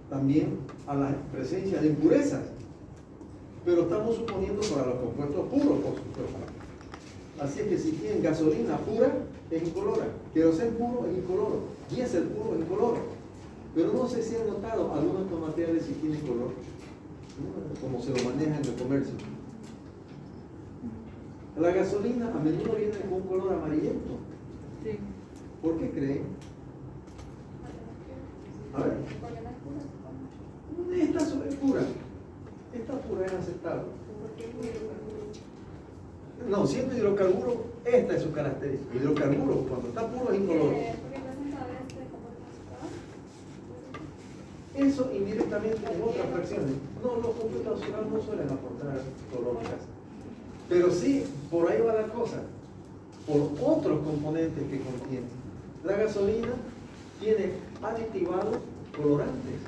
A: también a la presencia de impurezas, pero estamos suponiendo para los compuestos puros, por supuesto. Así es que si tienen gasolina pura, es incolora, queroseno puro es incoloro, diésel puro es incoloro. Pero no sé si han notado, algunos de estos materiales sí tienen color, ¿no? Como se lo maneja en el comercio. La gasolina a menudo viene con un color amarillento.
B: Sí.
A: ¿Por qué creen? A ver. Esta es pura. Esta pura es aceptable. No, siendo hidrocarburo, esta es su característica. Hidrocarburo, cuando está puro es incoloro. Eso indirectamente en otras fracciones. No, los compuestos azulados no suelen aportar color casi. Pero sí, por ahí va la cosa. Por otros componentes que contiene. La gasolina tiene aditivados colorantes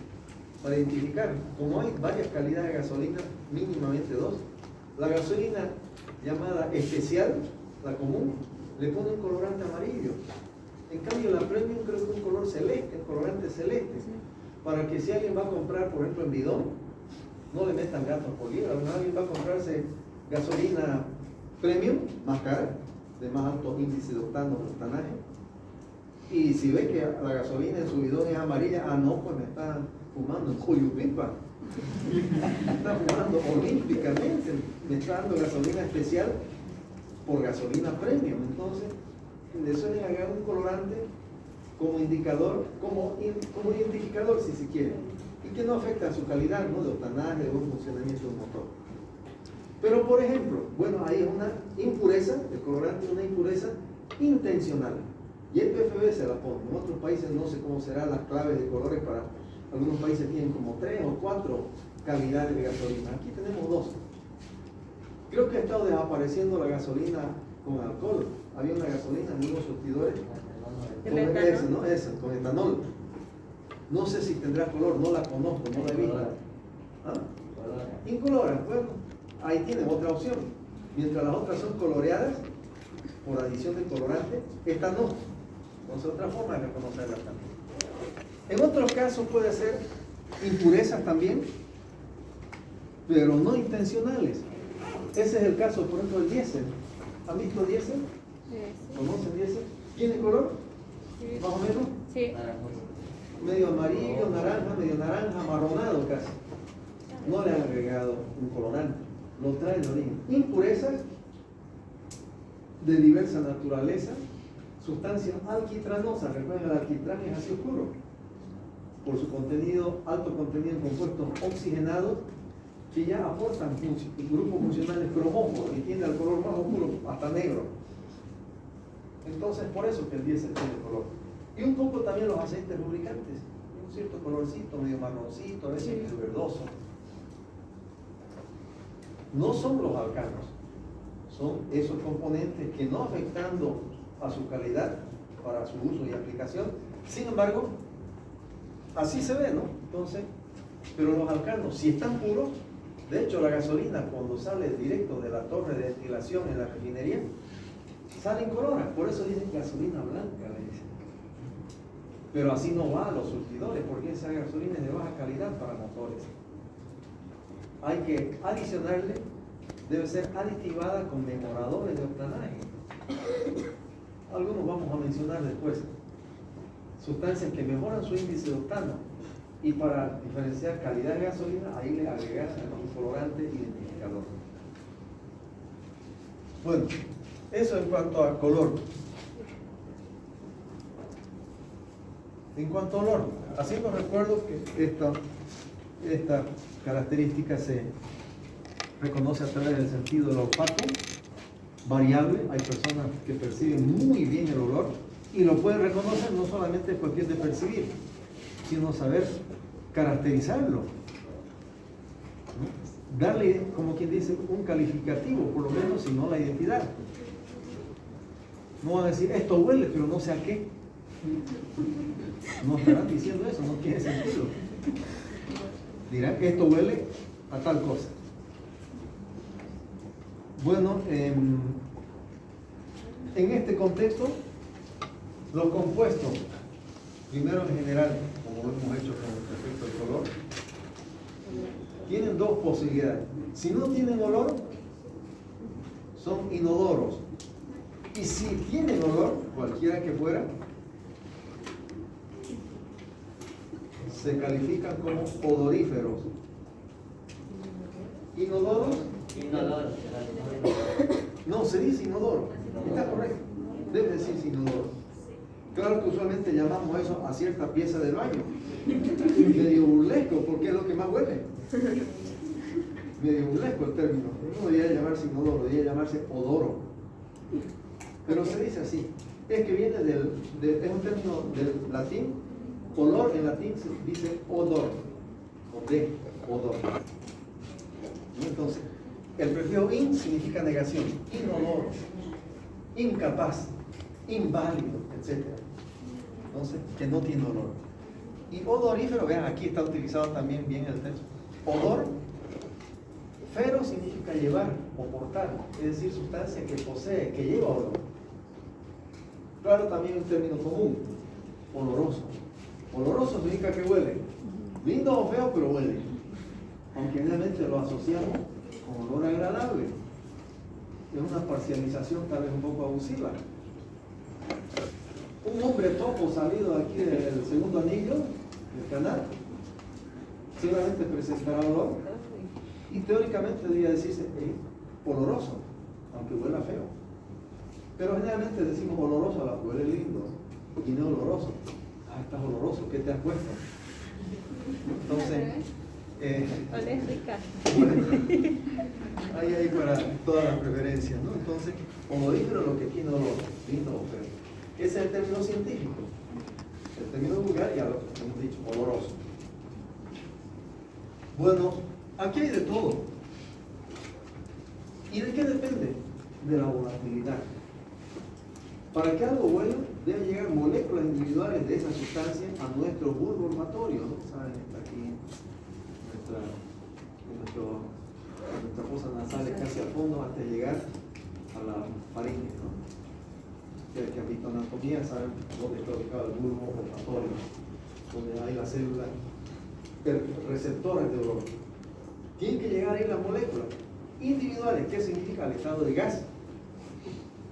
A: para identificar. Como hay varias calidades de gasolina, mínimamente dos, la gasolina llamada especial, la común, le pone un colorante amarillo. En cambio, la premium creo que es un color celeste, un colorante celeste, para que si alguien va a comprar, por ejemplo, en bidón, no le metan gatos por liebre. Alguien va a comprarse gasolina premium, más cara, de más alto índice de octano, de octanaje, y si ve que la gasolina en su bidón es amarilla, ah no, pues me está fumando en Cuyupipa. Me está fumando olímpicamente, me está dando gasolina especial por gasolina premium. Entonces, le suelen agregar un colorante como indicador, como identificador si se quiere, y que no afecta a su calidad, ¿no?, de octanaje, de buen funcionamiento del motor. Pero por ejemplo, bueno, ahí es una impureza, el colorante es una impureza intencional. Y el PFB se la pone. En otros países no sé cómo serán las claves de colores para algunos países tienen como 3 o 4 calidades de gasolina. Aquí tenemos 2. Creo que ha estado desapareciendo la gasolina con alcohol. Había una gasolina en unos surtidores con ese, ¿no? Esa, con etanol. No sé si tendrá color, no la conozco, no la he visto. ¿Ah? Incolora, bueno, ahí tienen otra opción. Mientras las otras son coloreadas por adición de colorante, esta no. Entonces, otra forma de reconocerlas también. En otros casos puede ser impurezas también, pero no intencionales. Ese es el caso, por ejemplo, del diésel. ¿Han visto diésel? Sí. ¿Conocen diésel? ¿Tiene color? Sí. ¿Más o menos?
B: Sí.
A: Medio amarillo, medio naranja, marronado casi. No le han agregado un colorante, lo trae de origen. Impurezas de diversa naturaleza, sustancias alquitranosas. Recuerden, el alquitrán es así oscuro, por su contenido, alto contenido en compuestos oxigenados, que ya aportan grupos funcionales cromóforos y tiende al color más oscuro, hasta negro. Entonces, por eso que el diésel tiene color. Y un poco también los aceites lubricantes, un cierto colorcito, medio marroncito, a veces medio verdoso. No son los alcanos, son esos componentes que, no afectando a su calidad para su uso y aplicación, sin embargo, así se ve, ¿no? Entonces, pero los alcanos, si están puros, de hecho la gasolina cuando sale directo de la torre de destilación en la refinería, sale incolora, por eso dicen gasolina blanca, le dicen. Pero así no va a los surtidores, porque esa gasolina es de baja calidad para motores. Hay que adicionarle, debe ser aditivada con mejoradores de octanaje. Algunos vamos a mencionar después. Sustancias que mejoran su índice de octano. Y para diferenciar calidad de gasolina, ahí le agregan un colorante identificador. Bueno, eso en cuanto a color. En cuanto a olor, haciendo recuerdo que esta característica se reconoce a través del sentido del olfato, variable. Hay personas que perciben muy bien el olor y lo pueden reconocer. No solamente es cuestión de percibir, sino saber caracterizarlo, darle, como quien dice, un calificativo, por lo menos, si no la identidad. No van a decir, esto huele, pero no sé a qué. No estarán diciendo eso, no tiene sentido. Dirán, esto huele a tal cosa. Bueno, en este contexto, los compuestos, primero en general, como lo hemos hecho con respecto al color, tienen dos posibilidades. Si no tienen olor, son inodoros. Y si tienen olor, cualquiera que fuera, se califican como odoríferos. Inodoros. No, se dice inodoro. Está correcto. Debe decirse inodoro. Claro que usualmente llamamos eso a cierta pieza del baño. Medio burlesco, porque es lo que más huele. Medio burlesco el término. No debería llamarse inodoro, debería llamarse odoro. Pero se dice así. Es que viene es un término del latín. Olor en latín se dice odor. Con D, odor. Entonces, el prefijo in significa negación. Inodoro, incapaz, inválido, etc. Entonces, que no tiene olor. Y odorífero, vean, aquí está utilizado también bien el texto. Odor, fero significa llevar o portar, es decir, sustancia que posee, que lleva olor. Claro, también un término común, oloroso. Oloroso significa que huele. Lindo o feo, pero huele. Aunque generalmente lo asociamos con olor agradable. Es una parcialización tal vez un poco abusiva. Un hombre topo salido aquí del segundo anillo del canal seguramente presentará olor y teóricamente debería decirse oloroso, aunque huela feo. Pero generalmente decimos oloroso a la que huele lindo y no oloroso. Ah, estás oloroso, ¿qué te has puesto? Entonces,
B: Olés rica.
A: bueno, hay para todas las preferencias, ¿no? Entonces, odorífero lo que tiene olor, lindo o feo. Ese es el término científico. El término vulgar ya lo hemos dicho, oloroso. Bueno, aquí hay de todo. ¿Y de qué depende? De la volatilidad. Para que algo huela, deben llegar moléculas individuales de esa sustancia a nuestro bulbo olfatorio, ¿no? ¿Saben? Está aquí nuestra fosa nasal casi al fondo antes de llegar a la faringe, ¿no? Que han visto anatomía saben dónde está ubicado el bulbo olfatorio, donde hay las células receptoras de olor. Tienen que llegar ahí las moléculas individuales. ¿Qué significa? El estado de gas.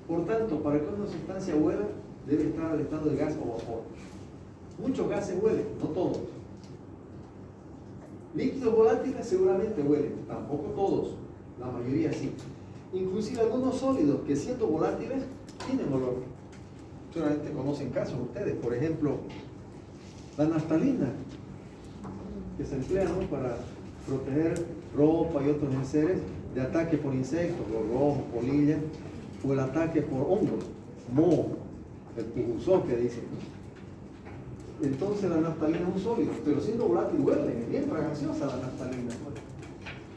A: Por tanto, para que una sustancia huela, debe estar al estado de gas o vapor. Muchos gases huelen, no todos. Líquidos volátiles seguramente huelen, tampoco todos, la mayoría sí. Inclusive algunos sólidos que siendo volátiles tienen olor. Seguramente conocen casos ustedes, por ejemplo, la naftalina, que se emplea, ¿no?, para proteger ropa y otros enseres de ataque por insectos, gorrojos, polillas, o el ataque por hongos, moho, el pujuzó que dicen. Entonces la naftalina es un sólido, pero siendo volátil huele, es bien fraganciosa la naftalina.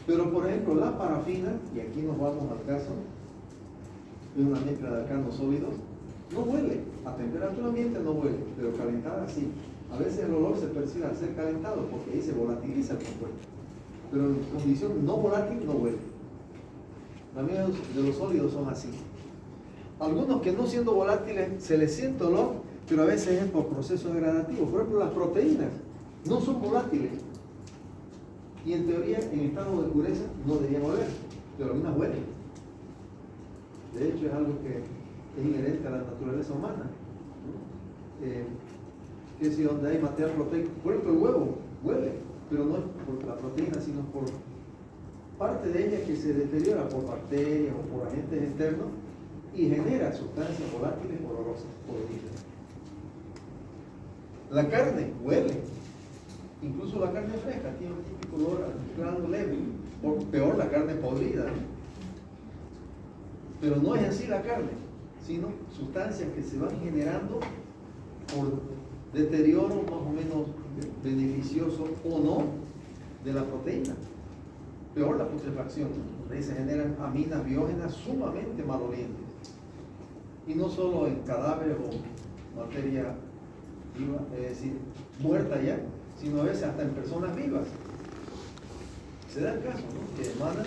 A: Pero por ejemplo la parafina, y aquí nos vamos al caso de una mezcla de alcanos sólidos, no huele, a temperatura ambiente no huele, pero calentada sí. A veces el olor se percibe al ser calentado porque ahí se volatiliza el compuesto, pero en condición no volátil no huele. La mayoría de los sólidos son así. Algunos que no siendo volátiles se les siente olor, pero a veces es por procesos degradativos. Por ejemplo, las proteínas no son volátiles y en teoría en estado de pureza no deberían oler, pero algunas huelen. De hecho es algo que es inherente a la naturaleza humana, ¿no? Que si donde hay material proteico, por ejemplo el huevo huele, pero no es por la proteína, sino por parte de ella que se deteriora por bacterias o por agentes externos y genera sustancias volátiles olorosas, odoríferas. La carne huele, incluso la carne fresca tiene un típico olor a leve, o peor la carne podrida, ¿no? Pero no es así la carne, sino sustancias que se van generando por deterioro más o menos beneficioso o no de la proteína. Peor la putrefacción, ahí se generan aminas biógenas sumamente malolientes. Y no solo en cadáveres o materia viva, es decir, muerta ya, sino a veces hasta en personas vivas. Se da el caso, ¿no?, que emanan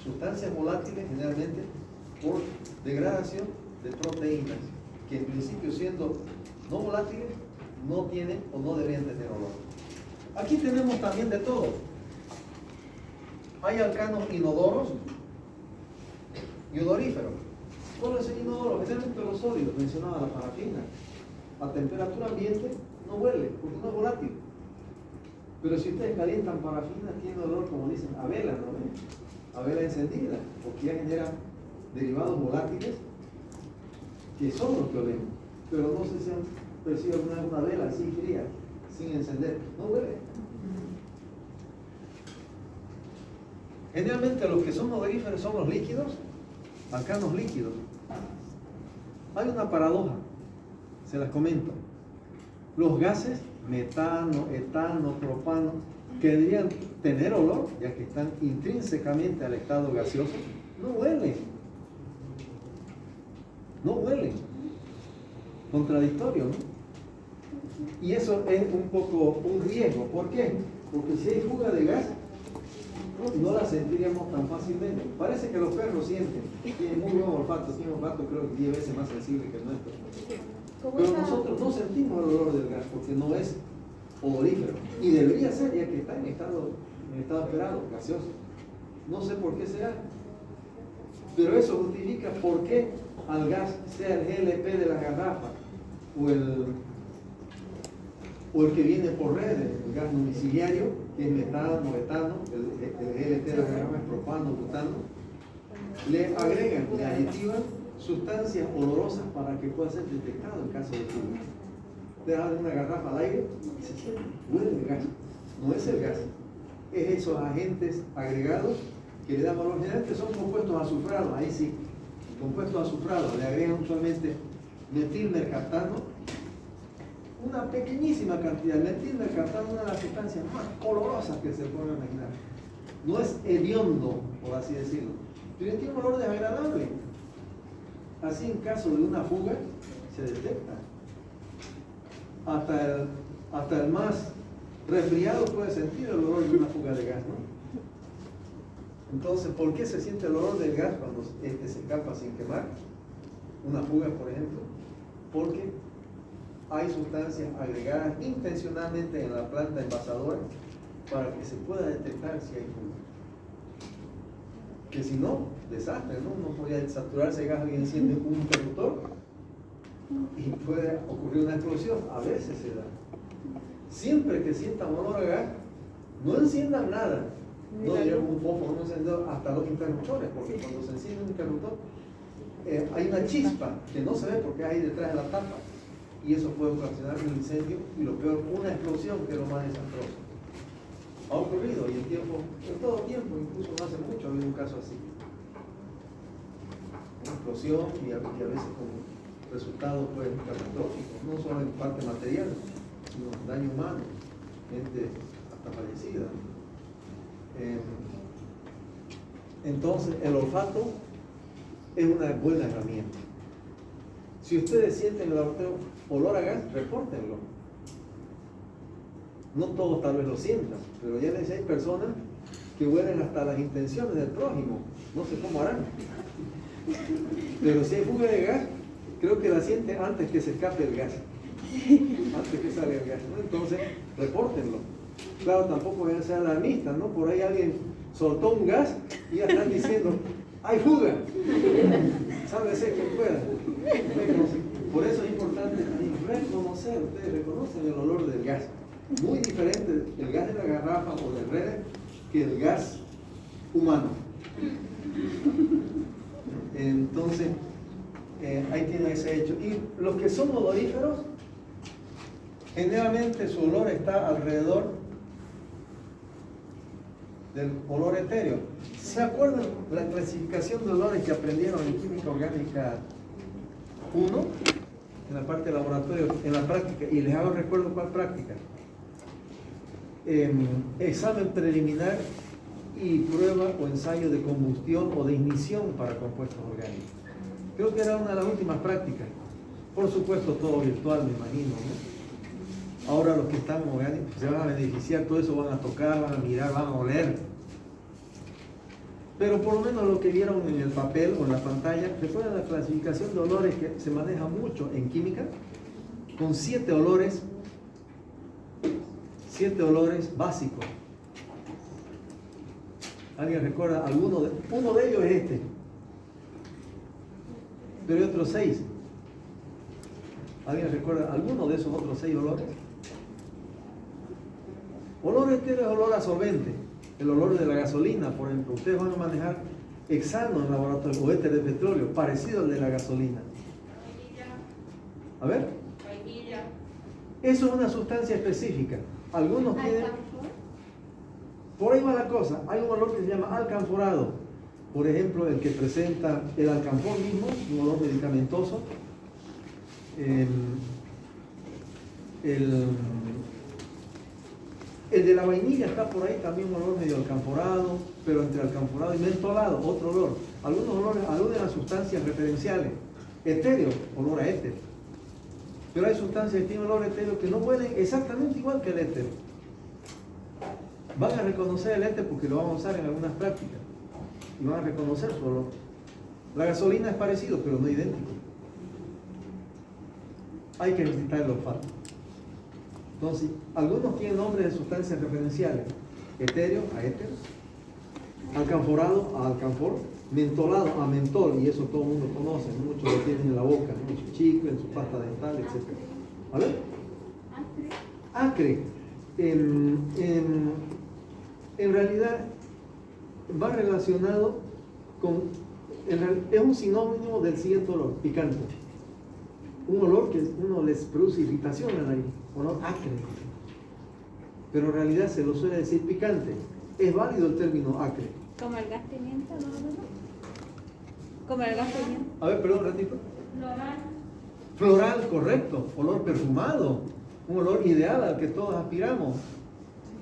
A: sustancias volátiles generalmente por degradación de proteínas, que en principio siendo no volátiles, no tienen o no deberían tener olor. Aquí tenemos también de todo. Hay alcanos inodoros y odoríferos. ¿Cuál es el inodoro? Generalmente los sólidos, mencionaba la parafina. A temperatura ambiente no huele, porque no es volátil. Pero si ustedes calientan parafina, tiene olor, como dicen, a vela, ¿no ven? A vela encendida, porque ya genera derivados volátiles que son los que olemos. Pero no sé si han percibido alguna vez una vela así fría, sin encender. No huele. Generalmente los que son odoríferos son los líquidos, alcanos líquidos. Hay una paradoja, se las comento. Los gases, metano, etano, propano, que deberían tener olor, ya que están intrínsecamente al estado gaseoso, no huelen. No huelen. Contradictorio, ¿no? Y eso es un poco un riesgo. ¿Por qué? Porque si hay fuga de gas, no la sentiríamos tan fácilmente. Parece que los perros sienten, tienen muy buen olfato, tienen un olfato creo que 10 veces más sensible que el nuestro. Pero nosotros no sentimos el olor del gas porque no es odorífero. Y debería ser, ya que está en estado esperado, gaseoso. No sé por qué será. Pero eso justifica por qué al gas, sea el GLP de la garrafa o el que viene por redes, el gas domiciliario, que es metano, etano, el GLP de la garrafa es propano, butano, le agregan, le aditivan sustancias olorosas para que pueda ser detectado en caso de fuga. Dejan una garrafa al aire y se siente, huele el gas. No es el gas, es esos agentes agregados que le dan valor. Generalmente son compuestos azufrados, ahí sí, compuestos azufrados, le agregan usualmente metilmercaptano, una pequeñísima cantidad. Metilmercaptano, una de las sustancias más olorosas que se pueden imaginar. No es hediondo, por así decirlo, pero tiene un olor desagradable. Así en caso de una fuga se detecta. Hasta el más resfriado puede sentir el olor de una fuga de gas, ¿no? Entonces, ¿por qué se siente el olor del gas cuando este se escapa sin quemar? Una fuga, por ejemplo. Porque hay sustancias agregadas intencionalmente en la planta envasadora para que se pueda detectar si hay fuga. Que si no, desastre, ¿no? No podría saturarse gas, alguien enciende un interruptor y puede ocurrir una explosión. A veces se da. Siempre que sientan olor a gas, no enciendan nada. No lleven un fósforo, un encendedor, hasta los interruptores, porque cuando se enciende un interruptor, hay una chispa que no se ve porque hay detrás de la tapa. Y eso puede ocasionar un incendio y lo peor, una explosión, que es lo más desastroso. Ha ocurrido y en todo tiempo, incluso no hace mucho, ha habido un caso así. Una explosión y a veces como resultado pues catastrófico, no solo en parte material, sino daño humano, gente hasta fallecida. Entonces el olfato es una buena herramienta. Si ustedes sienten el olor a gas, repórtenlo. No todos tal vez lo sientan, pero ya les hay personas que huelen hasta las intenciones del prójimo. No sé cómo harán. Pero si hay fuga de gas, creo que la sienten antes que se escape el gas. Antes que salga el gas, ¿no? Entonces, repórtenlo. Claro, tampoco deben ser alarmistas, ¿no? Por ahí alguien soltó un gas y ya están diciendo, ¡hay fuga! Sálvese quien pueda. Por eso es importante reconocer, ustedes reconocen el olor del gas. Muy diferente el gas de la garrafa o de redes que el gas humano. Entonces, ahí tiene ese hecho. Y los que son odoríferos, generalmente su olor está alrededor del olor etéreo. ¿Se acuerdan la clasificación de olores que aprendieron en Química Orgánica 1? En la parte de laboratorio, en la práctica, y les hago recuerdo cuál práctica. Examen preliminar y prueba o ensayo de combustión o de ignición para compuestos orgánicos. Creo que era una de las últimas prácticas. Por supuesto, todo virtual, me imagino, ¿no? Ahora los que están orgánicos se van a beneficiar, todo eso van a tocar, van a mirar, van a oler. Pero por lo menos lo que vieron en el papel o en la pantalla, recuerdan la clasificación de olores que se maneja mucho en química, con 7 olores básicos. ¿Alguien recuerda alguno de? Uno de ellos es este, pero hay otros 6. ¿Alguien recuerda alguno de esos otros 6 olores? Olor etéreo es olor a solvente. El olor de la gasolina, por ejemplo. Ustedes van a manejar hexano en laboratorio o éter de petróleo, parecido al de la gasolina. A ver. Eso es una sustancia específica. Algunos tienen... Por ahí va la cosa. Hay un olor que se llama alcanforado. Por ejemplo, el que presenta el alcanfor mismo, un olor medicamentoso. El de la vainilla está por ahí también un olor medio alcanforado, pero entre alcanforado y mentolado, otro olor. Algunos olores aluden a sustancias referenciales. Etéreo, olor a éter. Pero hay sustancias que tienen olor etéreo que no huelen exactamente igual que el éter. Van a reconocer el éter porque lo van a usar en algunas prácticas. Y van a reconocer su olor. La gasolina es parecido, pero no idéntico. Hay que ejercitar el olfato. Entonces, algunos tienen nombres de sustancias referenciales. Etéreo a éter, alcanforado a alcanfor, mentolado a mentol, y eso todo el mundo conoce, ¿no? Muchos lo tienen en la boca, ¿no? En su chicle, en su pasta dental, etc. ¿Vale? Acre. En realidad va relacionado con... es un sinónimo del siguiente olor, picante. Un olor que uno les produce irritación en la nariz, olor acre. Pero en realidad se lo suele decir picante. Es válido el término acre.
B: Como el gas pimienta, ¿no? Como el gas pimienta.
A: A ver, perdón, un ratito.
B: Floral.
A: Floral, correcto. Olor perfumado. Un olor ideal al que todos aspiramos.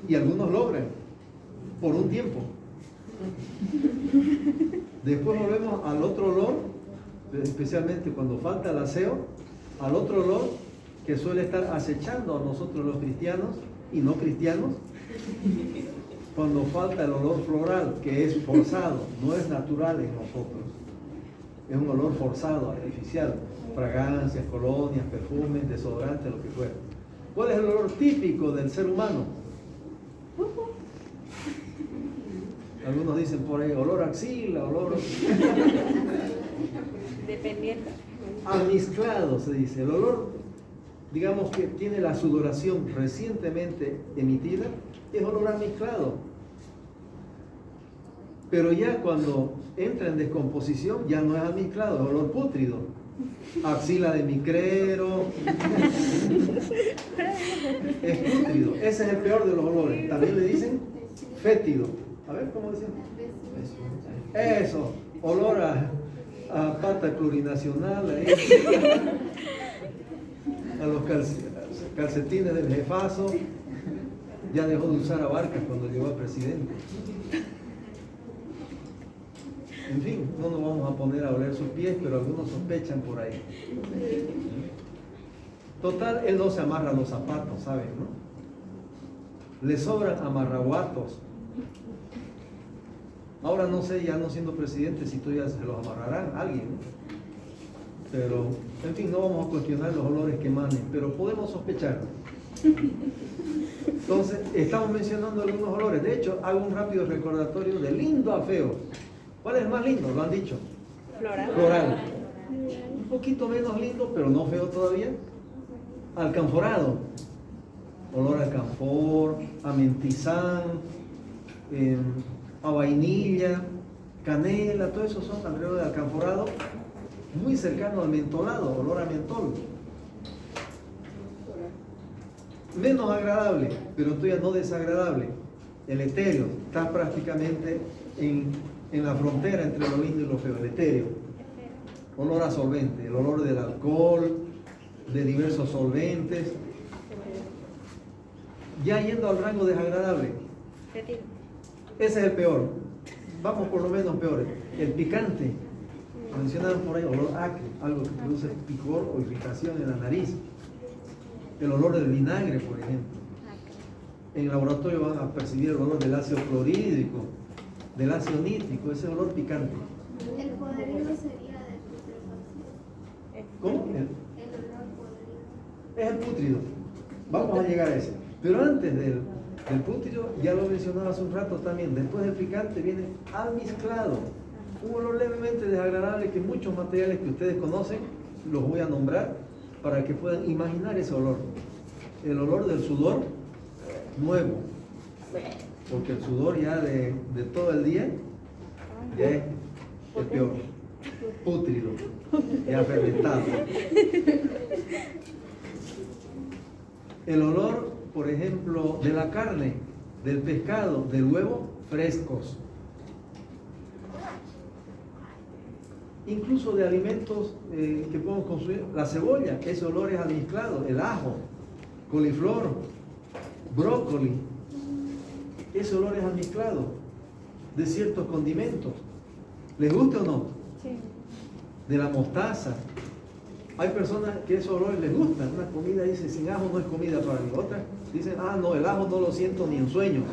A: Y algunos logran. Por un tiempo. Después volvemos al otro olor, especialmente cuando falta el aseo, al otro olor que suele estar acechando a nosotros los cristianos y no cristianos, cuando falta el olor floral, que es forzado, no es natural en nosotros. Es un olor forzado, artificial, fragancias, colonias, perfumes, desodorantes, lo que fuera. ¿Cuál es el olor típico del ser humano? Algunos dicen por ahí, olor a axila, olor...
B: Dependiendo.
A: Almizclado se dice. El olor, digamos que tiene la sudoración recientemente emitida, es olor almizclado. Pero ya cuando entra en descomposición, ya no es almizclado, es olor pútrido. Axila de micrero. Es pútrido. Ese es el peor de los olores. También le dicen fétido. A ver, ¿cómo dicen? Eso, olor a pata plurinacional, a los calcetines del jefazo. Ya dejó de usar abarcas cuando llegó a presidente. En fin, no nos vamos a poner a oler sus pies, pero algunos sospechan por ahí. Total, él no se amarra los zapatos, ¿saben? ¿No? Le sobran amarraguatos. Ahora no sé, ya no siendo presidente, si todavía se los amarrarán a alguien, ¿no? Pero, en fin, no vamos a cuestionar los olores que emanen, pero podemos sospechar. Entonces, estamos mencionando algunos olores. De hecho, hago un rápido recordatorio de lindo a feo. ¿Cuál es el más lindo? Lo han dicho.
B: Floral.
A: Floral. Un poquito menos lindo, pero no feo todavía. Alcanforado. Olor a alcanfor, a mentizán, a vainilla, canela, todo eso son alrededor del alcanforado, muy cercano al mentolado, olor a mentol. Menos agradable, pero todavía no desagradable. El etéreo está prácticamente en la frontera entre lo lindo y lo feo, el etéreo. Olor a solvente, el olor del alcohol, de diversos solventes. Ya yendo al rango desagradable. Ese es el peor. Vamos por lo menos peor. El picante. Mencionaron por ahí olor acre, algo que produce picor o irritación en la nariz. El olor del vinagre, por ejemplo. En el laboratorio van a percibir el olor del ácido clorhídrico, del ácido nítrico, ese olor picante.
C: El podrido sería de putrefacción.
A: ¿Cómo?
C: El olor podrido.
A: Es el pútrido. Vamos a llegar a ese. Pero antes del pútrido, ya lo mencionaba hace un rato también, después del picante viene almizclado. Un olor levemente desagradable que muchos materiales que ustedes conocen, los voy a nombrar para que puedan imaginar ese olor. El olor del sudor nuevo. Porque el sudor ya de todo el día ya es El peor. Pútrido. Ya fermentado. El olor, por ejemplo, de la carne, del pescado, del huevo, frescos. Incluso de alimentos que podemos consumir, la cebolla, ese olor es almizclado, el ajo, coliflor, brócoli, ese olor es almizclado de ciertos condimentos. ¿Les gusta o no?
B: Sí.
A: De la mostaza. Hay personas que esos olores les gustan. Una comida dice, sin ajo no es comida para mí. Otras dicen, no, el ajo no lo siento ni en sueños.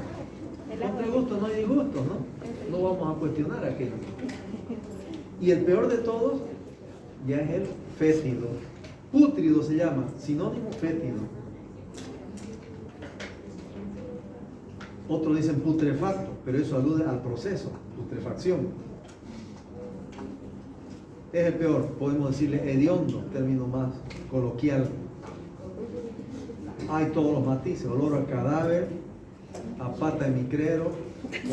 A: No hay gusto, no hay disgusto, ¿no? No vamos a cuestionar aquello. Y el peor de todos ya es el fétido. Pútrido se llama, sinónimo fétido. Otros dicen putrefacto, pero eso alude al proceso, putrefacción. Es el peor, podemos decirle hediondo, término más coloquial. Hay todos los matices, olor a cadáver, a pata de micrero,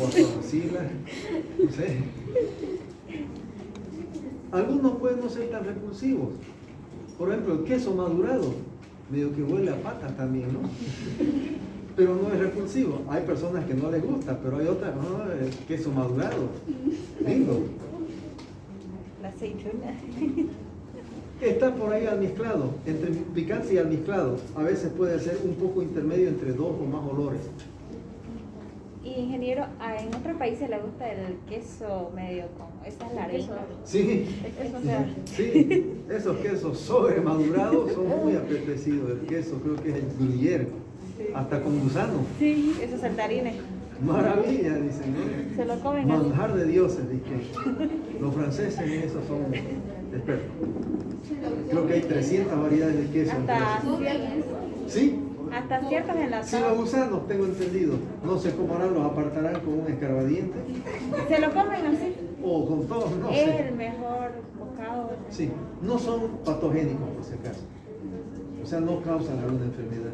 A: o a torcila, no sé. Algunos pueden no ser tan repulsivos. Por ejemplo, el queso madurado, medio que huele a pata también, ¿no? Pero no es repulsivo. Hay personas que no les gusta, pero hay otras, no, el queso madurado, lindo.
B: La aceituna.
A: Está por ahí almizclado, entre picante y almizclado. A veces puede ser un poco intermedio entre dos o más olores.
B: Y ingeniero, en otros países le gusta el queso medio con esas larguitas.
A: Sí,
B: Eso, o sea,
A: sí, esos quesos sobremadurados son muy apetecidos. El queso creo que es el gruyère, hasta con gusano.
B: sí, esos saltarines.
A: Maravilla, dicen, ¿no?
B: Se lo comen así.
A: Manjar de dioses, dicen. Los franceses en eso son expertos. Creo que hay 300 variedades de queso.
B: Hasta ciertos,
A: ¿Sí?
B: hasta ciertos
A: Sí, los
B: enlatados.
A: gusanos, tengo entendido. No sé cómo harán, los apartarán con un escarbadiente
B: Se lo comen así.
A: o con todos, no
B: Es
A: sé.
B: el mejor bocado.
A: Sí, no son patogénicos por si acaso. O sea, no causan alguna enfermedad.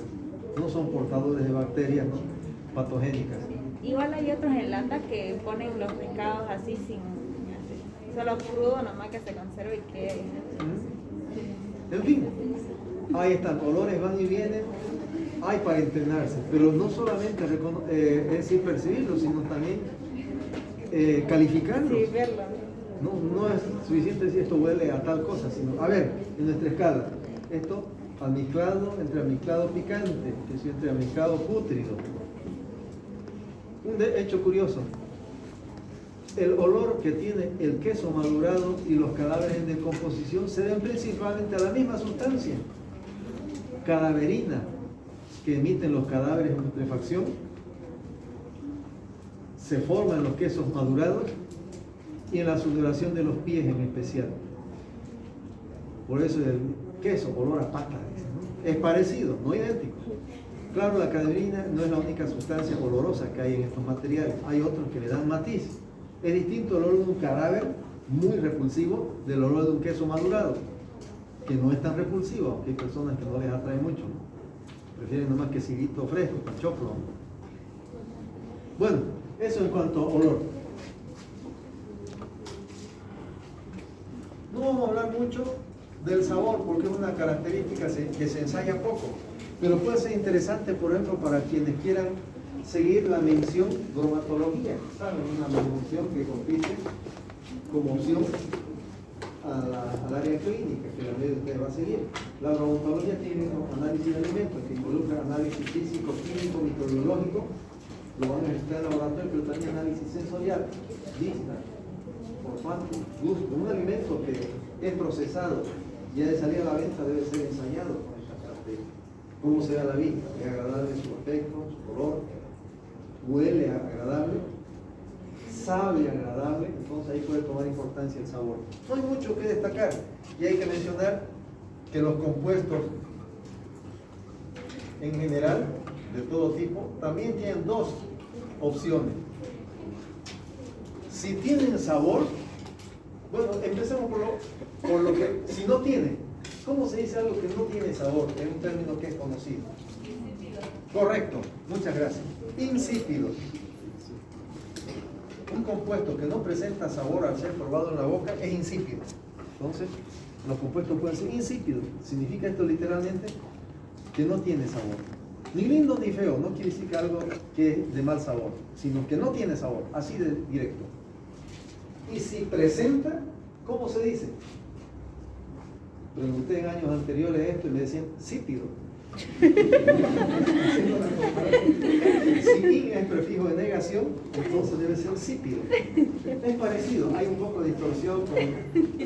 A: No son portadores de bacterias, ¿no? Patogénicas.
B: Igual hay otros en lata que ponen los pescados así sin, así, solo crudo, nomás que se conserve y que...
A: En fin, ahí están, olores van y vienen, hay para entrenarse, pero no solamente es decir percibirlos, sino también calificarlos.
B: Sí, verlo.
A: No es suficiente decir esto huele a tal cosa, sino, a ver, en nuestra escala, esto almizclado entre almizclado picante, que es entre almizclado pútrido. Un hecho curioso, el olor que tiene el queso madurado y los cadáveres en decomposición se deben principalmente a la misma sustancia cadaverina que emiten los cadáveres en putrefacción. Se forma en los quesos madurados y en la sudoración de los pies en especial. Por eso el queso, olor a pata, ¿no? Es parecido, no idéntico. Claro, la cadaverina no es la única sustancia olorosa que hay en estos materiales. Hay otros que le dan matiz. Es distinto el olor de un cadáver, muy repulsivo, del olor de un queso madurado, que no es tan repulsivo, aunque hay personas que no les atrae mucho. Prefieren nomás quesito fresco, cachoclo. Bueno, eso en cuanto a olor. No vamos a hablar mucho del sabor, porque es una característica que se ensaya poco. Pero puede ser interesante, por ejemplo, para quienes quieran seguir la mención bromatología. ¿Saben? Una mención que compite como opción al área clínica que la mayoría de ustedes va a seguir. La bromatología tiene un análisis de alimentos que involucra análisis físico, químico, microbiológico. Lo van a necesitar en el laboratorio, pero también análisis sensorial, vista, olfato, gusto. Un alimento que es procesado y de salir a la venta debe ser ensayado con esta característica. ¿Cómo se ve a la vista? ¿Es agradable su aspecto, su color? ¿Huele agradable? ¿Sabe agradable? Entonces ahí puede tomar importancia el sabor. No hay mucho que destacar y hay que mencionar que los compuestos en general, de todo tipo, también tienen dos opciones. Si tienen sabor, bueno, empecemos por lo que, si no tiene. ¿Cómo se dice algo que no tiene sabor? Es un término que es conocido. Correcto, muchas gracias. Insípido. un compuesto que no presenta sabor al ser probado en la boca es insípido. Entonces, los compuestos pueden ser insípidos. Significa esto literalmente que no tiene sabor. Ni lindo ni feo, no quiere decir que algo que es de mal sabor, sino que no tiene sabor, así de directo. Y si presenta, ¿cómo se dice? Pregunté en años anteriores esto y me decían sípido. Haciendo la comparación. Si in es prefijo de negación, entonces debe ser sípido. Es parecido, hay un poco de distorsión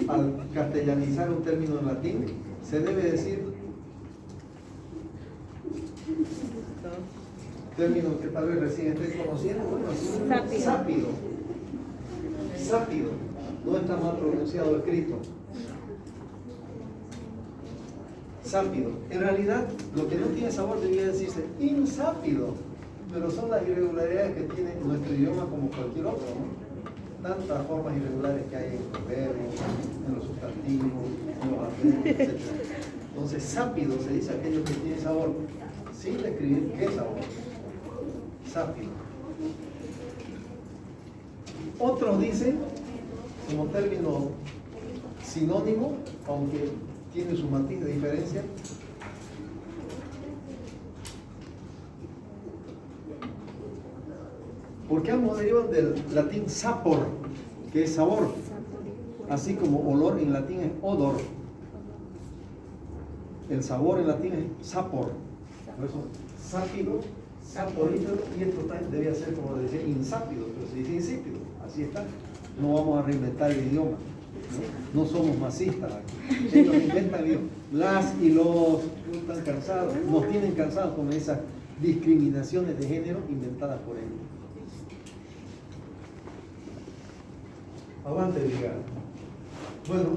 A: al castellanizar un término en latín. Se debe decir término que tal vez recién estés conociendo, bueno, sápido. Sápido. No está mal pronunciado escrito. Sápido. En realidad, lo que no tiene sabor debía decirse insápido, pero son las irregularidades que tiene nuestro idioma como cualquier otro, ¿no? Tantas formas irregulares que hay en los verbos, en los sustantivos, en los adverbios, etc. Entonces, sápido se dice aquello que tiene sabor, sin describir qué sabor. Sápido. Otros dicen, como término sinónimo, aunque tiene su matiz de diferencia, porque ambos derivan del latín sapor, que es sabor, así como olor en latín es odor. El sabor en latín es sapor, por eso sápido, saporito, y esto debía ser como decir insápido, pero se dice insípido, así está. No vamos a reinventar el idioma. No somos masistas aquí. Ellos inventan el idioma. Las y los están cansados, nos tienen cansados con esas discriminaciones de género inventadas por ellos. Aguante, brigada. Bueno,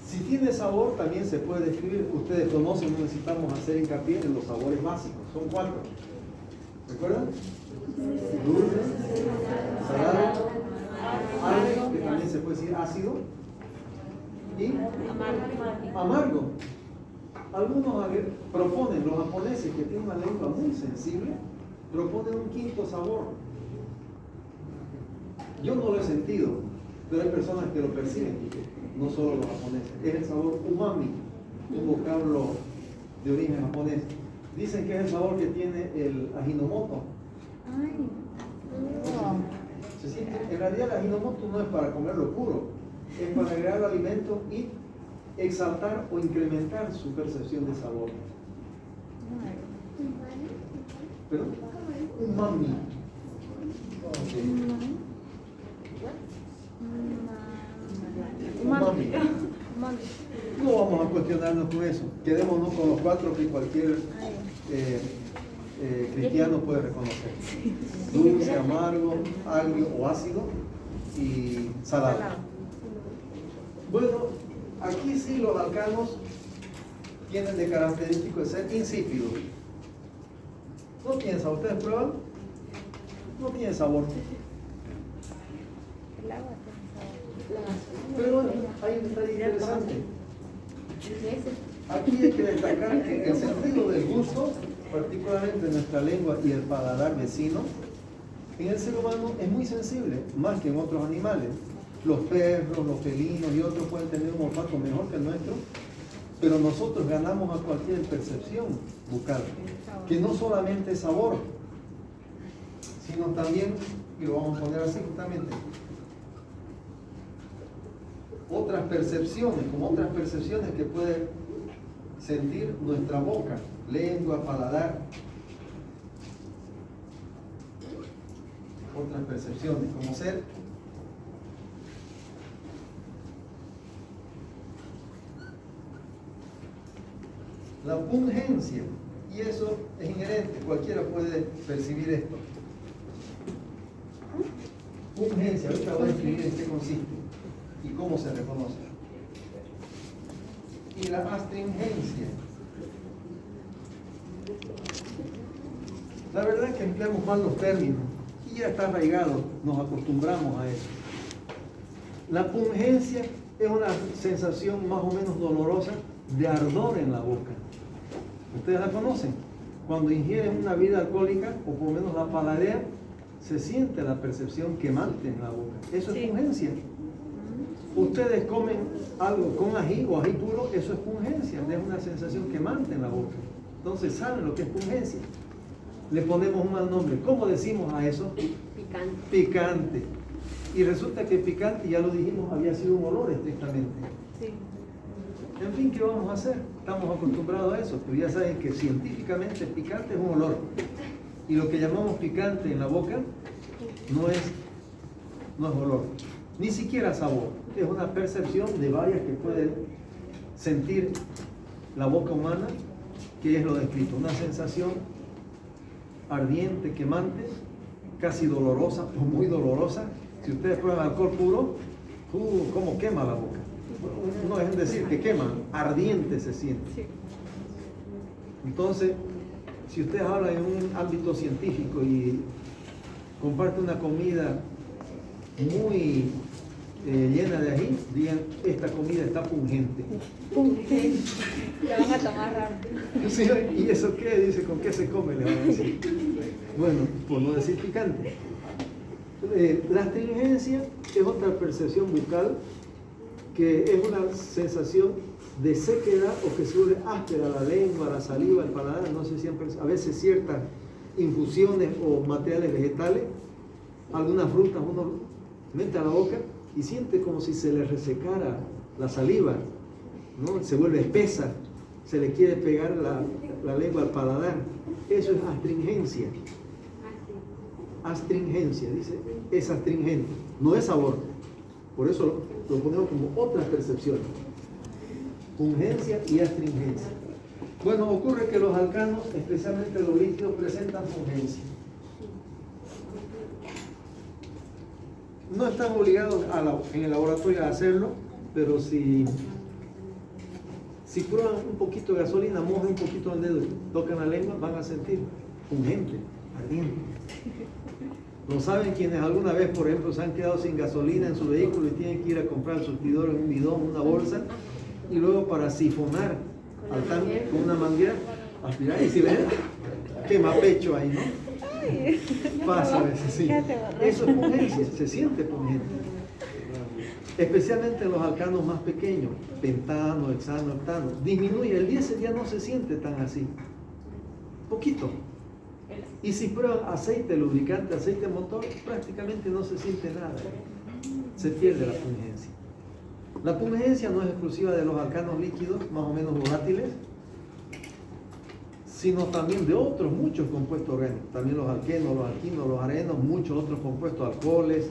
A: si tiene sabor también se puede describir. Ustedes conocen, no necesitamos hacer hincapié en los sabores básicos. Son 4. ¿Recuerdan? Dulce, salado, agrio, que también se puede decir ácido, y amargo. Algunos proponen, los japoneses que tienen una lengua muy sensible, proponen un quinto sabor. Yo no lo he sentido, pero hay personas que lo perciben, no solo los japoneses. Es el sabor umami, un vocablo de origen japonés. Dicen que es el sabor que tiene el ajinomoto. Se siente, en realidad el ajinomoto no es para comerlo puro, es para agregar al alimento y exaltar o incrementar su percepción de sabor. ¿Perdón? Umami. Umami. No vamos a cuestionarnos con eso. Quedémonos con los 4 que cualquier cristiano puede reconocer: dulce, amargo, agrio o ácido y salado. Bueno, aquí sí los alcanos tienen de característico de ser insípidos. No tienen sabor. ¿Ustedes prueban? No tiene sabor.
B: El agua tiene sabor.
A: Pero bueno, hay un detalle interesante. Aquí hay que destacar que el sentido del gusto, particularmente en nuestra lengua y el paladar vecino, en el ser humano es muy sensible, más que en otros animales. Los perros, los felinos y otros pueden tener un olfato mejor que el nuestro, pero nosotros ganamos a cualquier percepción bucal, que no solamente es sabor, sino también, y lo vamos a poner así justamente, otras percepciones, como otras percepciones que puede sentir nuestra boca, lengua, paladar. Otras percepciones, como ser la pungencia, y eso es inherente, cualquiera puede percibir esto. Pungencia, ahorita voy a escribir en qué consiste y cómo se reconoce. Y la astringencia. La verdad es que empleamos mal los términos y ya está arraigado, nos acostumbramos a eso. La pungencia es una sensación más o menos dolorosa de ardor en la boca. ¿Ustedes la conocen? Cuando ingieren una bebida alcohólica, o por lo menos la paladean, se siente la percepción quemante en la boca. Eso
B: Sí.
A: es pungencia. Ustedes comen algo con ají o ají puro, eso es pungencia, deja una sensación quemante en la boca. Entonces saben lo que es pungencia. Le ponemos un mal nombre. ¿Cómo decimos a eso?
D: Picante.
A: Picante. Y resulta que picante, ya lo dijimos, había sido un olor estrictamente.
B: Sí.
A: En fin, ¿qué vamos a hacer? Estamos acostumbrados a eso, pero ya saben que científicamente picante es un olor. Y lo que llamamos picante en la boca no es olor, ni siquiera sabor. Es una percepción de varias que pueden sentir la boca humana, que es lo descrito, una sensación ardiente, quemante, casi dolorosa o muy dolorosa. Si ustedes prueban alcohol puro, cómo quema la boca. No es decir que quema, ardiente se siente.
B: Sí.
A: Entonces, si ustedes hablan en un ámbito científico y comparten una comida muy llena de ají, digan, esta comida está pungente.
B: Lo van a tomar rápido.
A: Sí, ¿y eso qué? Dice, ¿con qué se come? Le van a decir. Bueno, por no decir picante. La astringencia es otra percepción bucal que es una sensación de sequedad o que se vuelve áspera la lengua, la saliva, el paladar. No sé, siempre, a veces ciertas infusiones o materiales vegetales, algunas frutas uno mete a la boca y siente como si se le resecara la saliva, ¿no? Se vuelve espesa, se le quiere pegar la lengua al paladar. Eso es astringencia. Astringencia, dice, es astringente, no es sabor. Por eso lo ponemos como otras percepciones. Pungencia y astringencia. Bueno, ocurre que los alcanos, especialmente los líquidos, presentan pungencia. No están obligados en el laboratorio a hacerlo, pero si prueban un poquito de gasolina, mojan un poquito el dedo y tocan la lengua, van a sentir pungente, ardiente. ¿No saben quienes alguna vez, por ejemplo, se han quedado sin gasolina en su vehículo y tienen que ir a comprar el surtidor en un bidón, una bolsa, y luego para sifonar al tanque con una manguera, aspirar y si ven, quema pecho ahí, ¿no? Pasa a veces, sí. Eso es pungencia, se siente pungente. Especialmente en los alcanos más pequeños, pentano, hexano, octano. Disminuye, el diésel ya no se siente tan así. Poquito. Y si prueban aceite lubricante, aceite motor, prácticamente no se siente nada. Se pierde la pungencia. La pungencia no es exclusiva de los alcanos líquidos, más o menos volátiles, sino también de otros muchos compuestos orgánicos. También los alquenos, los alquinos, los arenos, muchos otros compuestos, alcoholes,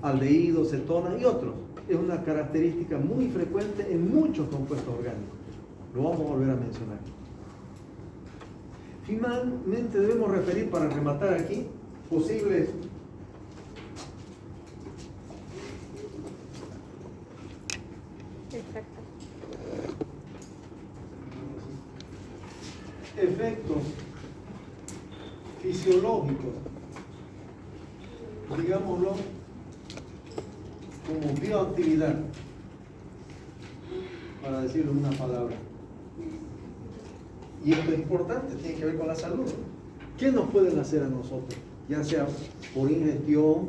A: aldehídos, cetonas y otros. Es una característica muy frecuente en muchos compuestos orgánicos. Lo vamos a volver a mencionar. Finalmente debemos referir, para rematar aquí, posibles efectos fisiológicos, digámoslo, como bioactividad, para decirlo en una palabra. Y esto es importante, tiene que ver con la salud. ¿Qué nos pueden hacer a nosotros? Ya sea por ingestión,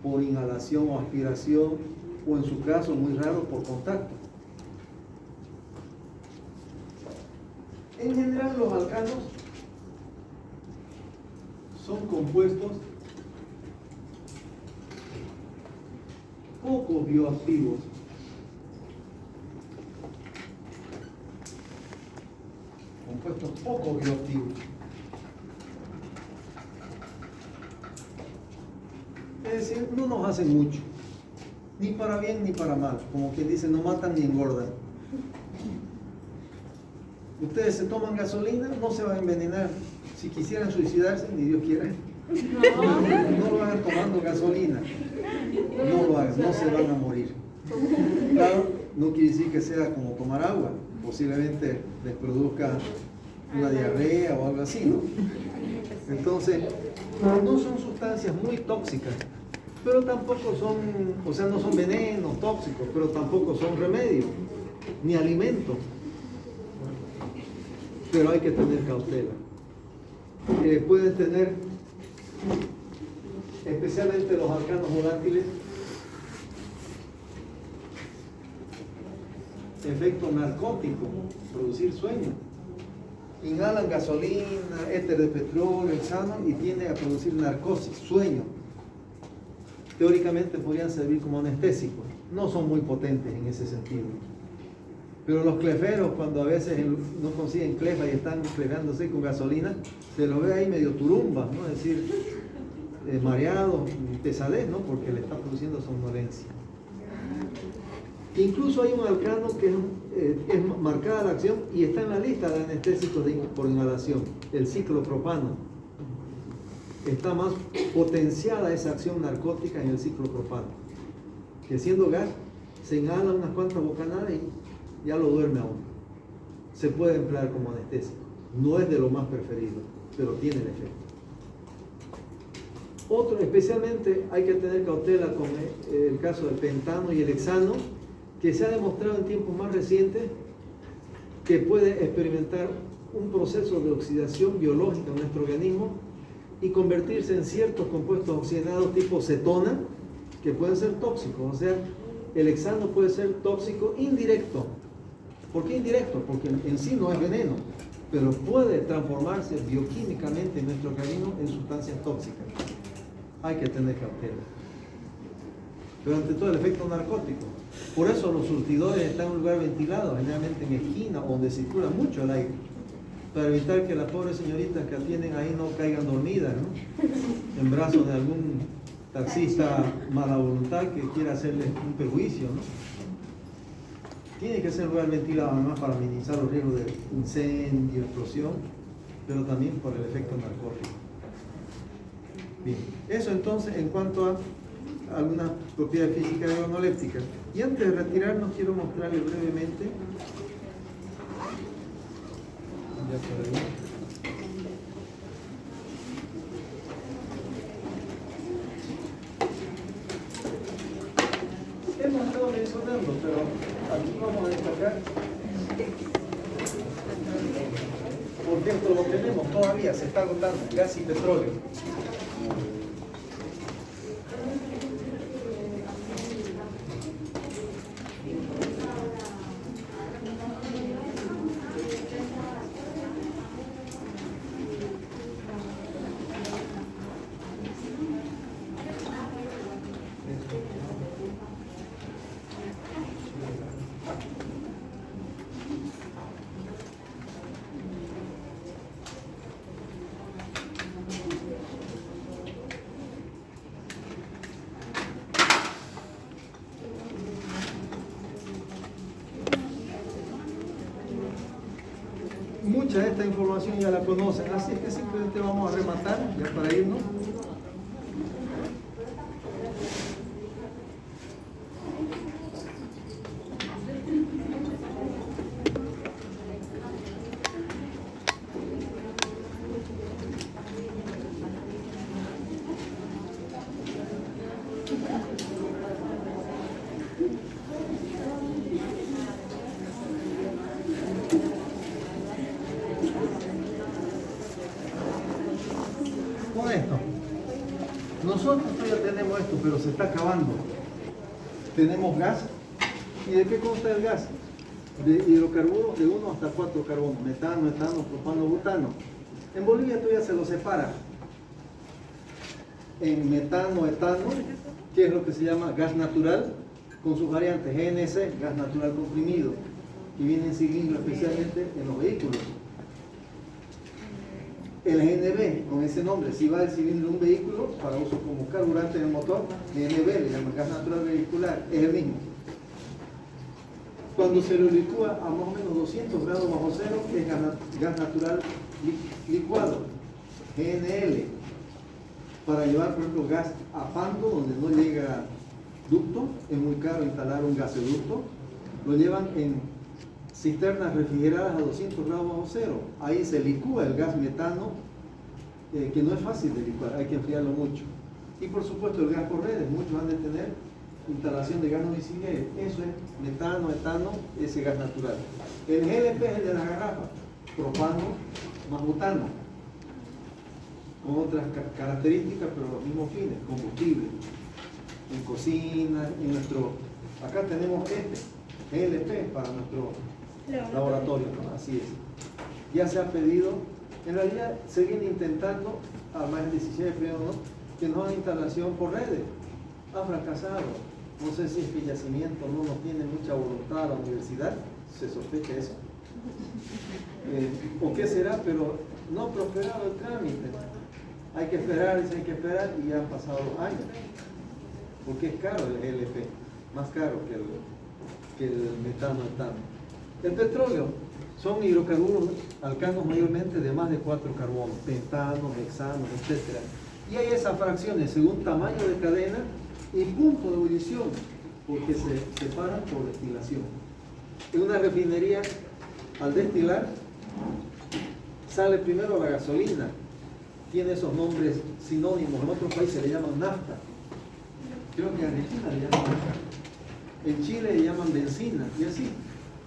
A: por inhalación o aspiración, o en su caso, muy raro, por contacto. En general, los alcanos son compuestos poco bioactivos. Compuestos poco bioactivos. Es decir, no nos hacen mucho, ni para bien ni para mal, como quien dice, no matan ni engordan. Ustedes se toman gasolina, no se van a envenenar. Si quisieran suicidarse, ni Dios quiera, no lo hagan tomando gasolina. No lo hagan, no se van a morir. Claro, no quiere decir que sea como tomar agua. Posiblemente les produzca una diarrea o algo así, ¿no? Entonces, no son sustancias muy tóxicas, pero tampoco son, o sea, no son venenos tóxicos, pero tampoco son remedios, ni alimentos. Pero hay que tener cautela. Pueden tener especialmente los alcanos volátiles, efecto narcótico, producir sueño. Inhalan gasolina, éter de petróleo, hexano y tienden a producir narcosis, sueño. Teóricamente podrían servir como anestésicos, no son muy potentes en ese sentido. Pero los cleferos, cuando a veces no consiguen clefa y están clefeándose con gasolina, se los ve ahí medio turumba, ¿no? Es decir, mareado, pesadez, ¿no? Porque le está produciendo somnolencia. Incluso hay un alcano que es marcada la acción y está en la lista de anestésicos por inhalación, el ciclopropano. Está más potenciada esa acción narcótica en el ciclopropano, que siendo gas se inhala unas cuantas bocanadas y ya lo duerme a uno. Se puede emplear como anestésico. No es de lo más preferido, pero tiene el efecto. Otro, especialmente hay que tener cautela con el caso del pentano y el hexano, que se ha demostrado en tiempos más recientes que puede experimentar un proceso de oxidación biológica en nuestro organismo y convertirse en ciertos compuestos oxigenados tipo cetona, que pueden ser tóxicos. O sea, el hexano puede ser tóxico indirecto. ¿Por qué indirecto? Porque en sí no es veneno, pero puede transformarse bioquímicamente en nuestro organismo en sustancias tóxicas. Hay que tener cautela. Pero ante todo el efecto narcótico. Por eso los surtidores están en un lugar ventilado, generalmente en esquina o donde circula mucho el aire, para evitar que las pobres señoritas que atienden ahí no caigan dormidas, ¿no? En brazos de algún taxista mala voluntad que quiera hacerles un perjuicio, ¿no? Tiene que ser un lugar ventilado además para minimizar los riesgos de incendio, explosión, pero también por el efecto narcótico. Bien, eso entonces en cuanto a algunas propiedades físicas y organolépticas. Y antes de retirarnos quiero mostrarles brevemente hemos estado mencionando, pero aquí vamos a destacar porque esto lo tenemos todavía, se está agotando gas y petróleo. Mucha de esta información ya la conocen, así es que simplemente vamos a rematar ya para irnos. Con esto, nosotros ya tenemos esto, pero se está acabando. Tenemos gas. ¿Y de qué consta el gas? De hidrocarburos de 1 hasta 4 carbonos, metano, etano, propano, butano. En Bolivia todavía se lo separa en metano, etano, que es lo que se llama gas natural, con sus variantes GNC, gas natural comprimido, y viene en cilindro especialmente en los vehículos. El GNB, con ese nombre, si va el cilindro de un vehículo para uso como carburante en el motor, GNB, le llaman gas natural vehicular, es el mismo. Cuando se lo licúa a más o menos 200 grados bajo cero, es gas natural licuado, GNL. Para llevar, por ejemplo, gas a Pando, donde no llega ducto, es muy caro instalar un gasoducto, lo llevan en cisternas refrigeradas a 200 grados bajo cero. Ahí se licúa el gas metano, que no es fácil de licuar, hay que enfriarlo mucho. Y por supuesto el gas por redes, muchos van a tener instalación de gas no visible, eso es metano, etano, ese gas natural. El GLP es el de las garrafas, propano más butano. con otras características, pero los mismos fines, combustible. En cocina, en nuestro, acá tenemos GLP para nuestro laboratorio, ¿no? Así es. Ya se ha pedido, en realidad se viene intentando, además el 16 de febrero, ¿no?, que nos hagan instalación por redes. Ha fracasado. No sé si es que el yacimiento no nos tiene mucha voluntad a la universidad, se sospecha eso. O qué será, pero no ha prosperado el trámite. Hay que esperar y ya han pasado años. Porque es caro el GLP, más caro que el metano etano. El petróleo son hidrocarburos alcanos mayormente de más de 4 carbonos, pentano, hexano, etc. Y hay esas fracciones según tamaño de cadena y punto de ebullición, porque se separan por destilación. En una refinería, al destilar, sale primero la gasolina. Tiene esos nombres sinónimos. En otros países le llaman nafta. Creo que en Argentina le llaman nafta. En Chile le llaman benzina y así.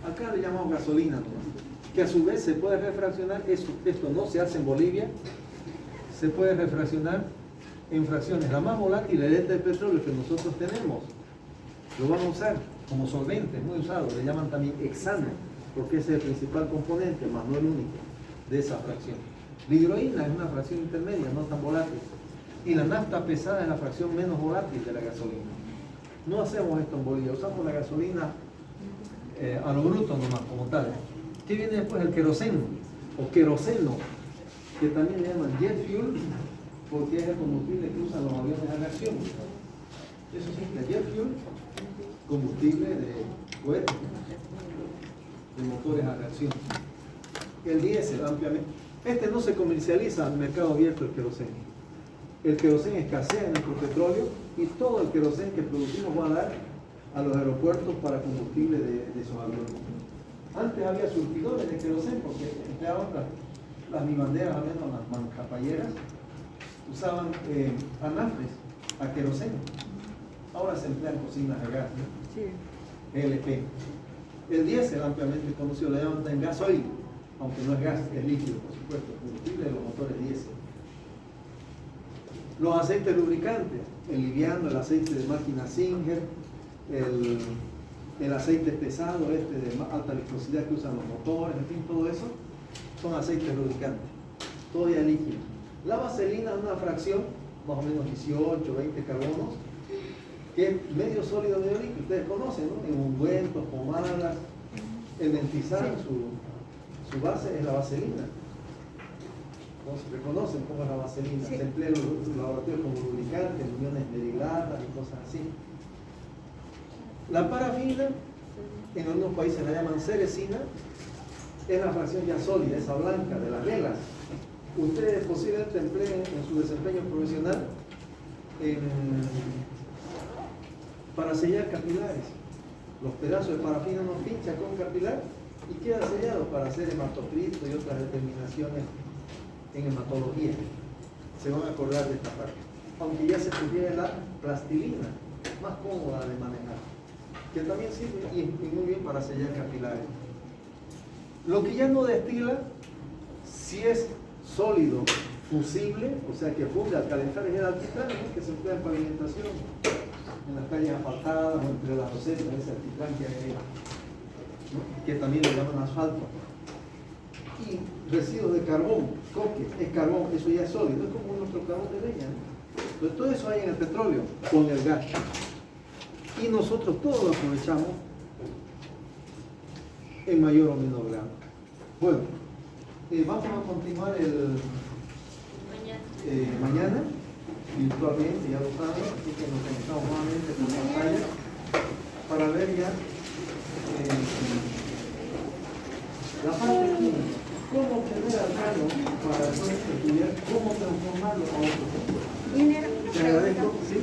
A: Acá le llamamos gasolina nomás, que a su vez se puede refraccionar. Esto no se hace en Bolivia. Se puede refraccionar en fracciones. La más volátil es el petróleo que nosotros tenemos. Lo van a usar como solvente, muy usado. Le llaman también hexano, porque ese es el principal componente, más no el único, de esa fracción. La hidroína es una fracción intermedia, no tan volátil. Y la nafta pesada es la fracción menos volátil de la gasolina. No hacemos esto en Bolivia, usamos la gasolina a lo bruto nomás, como tal. ¿Qué viene después? El queroseno, o queroseno, que también le llaman jet fuel, porque es el combustible que usan los aviones a reacción. Eso sí, el jet fuel, combustible de cohetes, de motores a reacción. El diésel, ampliamente. Este no se comercializa al mercado abierto, el queroseno. El queroseno escasea en nuestro petróleo y todo el queroseno que producimos va a dar a los aeropuertos para combustible de esos aviones. Antes había surtidores de queroseno porque empleaban las vivanderas, al menos las manjapayeras, usaban anafres a queroseno. Ahora se emplean cocinas a gas, ¿no? Sí. LP. El diésel, ampliamente conocido, le llaman también gasoil, aunque no es gas, es líquido, por supuesto, combustible de los motores diésel. Los aceites lubricantes, el liviano, el aceite de máquina Singer, el aceite pesado, de alta viscosidad que usan los motores, en fin, todo eso son aceites lubricantes, todo ya líquido. La vaselina es una fracción, más o menos 18, 20 carbonos, que es medio sólido, medio líquido. Ustedes conocen, ¿no? En ungüentos, pomadas, el dentizar, su base es la vaselina. ¿No? Se reconocen cómo es la vaselina. Sí. Se emplea en los laboratorios como lubricante, en uniones medilatas y cosas así. La parafina, en algunos países la llaman ceresina, es la fracción ya sólida, esa blanca de las velas. Ustedes posiblemente empleen en su desempeño profesional para sellar capilares. Los pedazos de parafina uno pincha con capilar y queda sellado para hacer hematocrito y otras determinaciones en hematología. Se van a acordar de esta parte. Aunque ya se sugiere la plastilina, más cómoda de manejar, que también sirve y muy bien para sellar capilares. Lo que ya no destila, si es sólido, fusible, o sea que funde al calentar, es el alquitrán, ¿no?, que se emplea en pavimentación, en las calles asfaltadas o entre las rosetas, ese alquitrán que hay ahí, ¿no?, que también le llaman asfalto. Y residuos de carbón, coque, es carbón, eso ya es sólido, es como nuestro carbón de leña, ¿no? Entonces todo eso hay en el petróleo, con el gas. Y nosotros todo lo aprovechamos en mayor o menor grado. Bueno, vamos a continuar mañana, virtualmente, ya lo saben, así que nos conectamos nuevamente con pantalla para ver ya la parte química. ¿Cómo obtener alcano para después estudiar cómo transformarlo a otro? Te agradezco, ¿sí?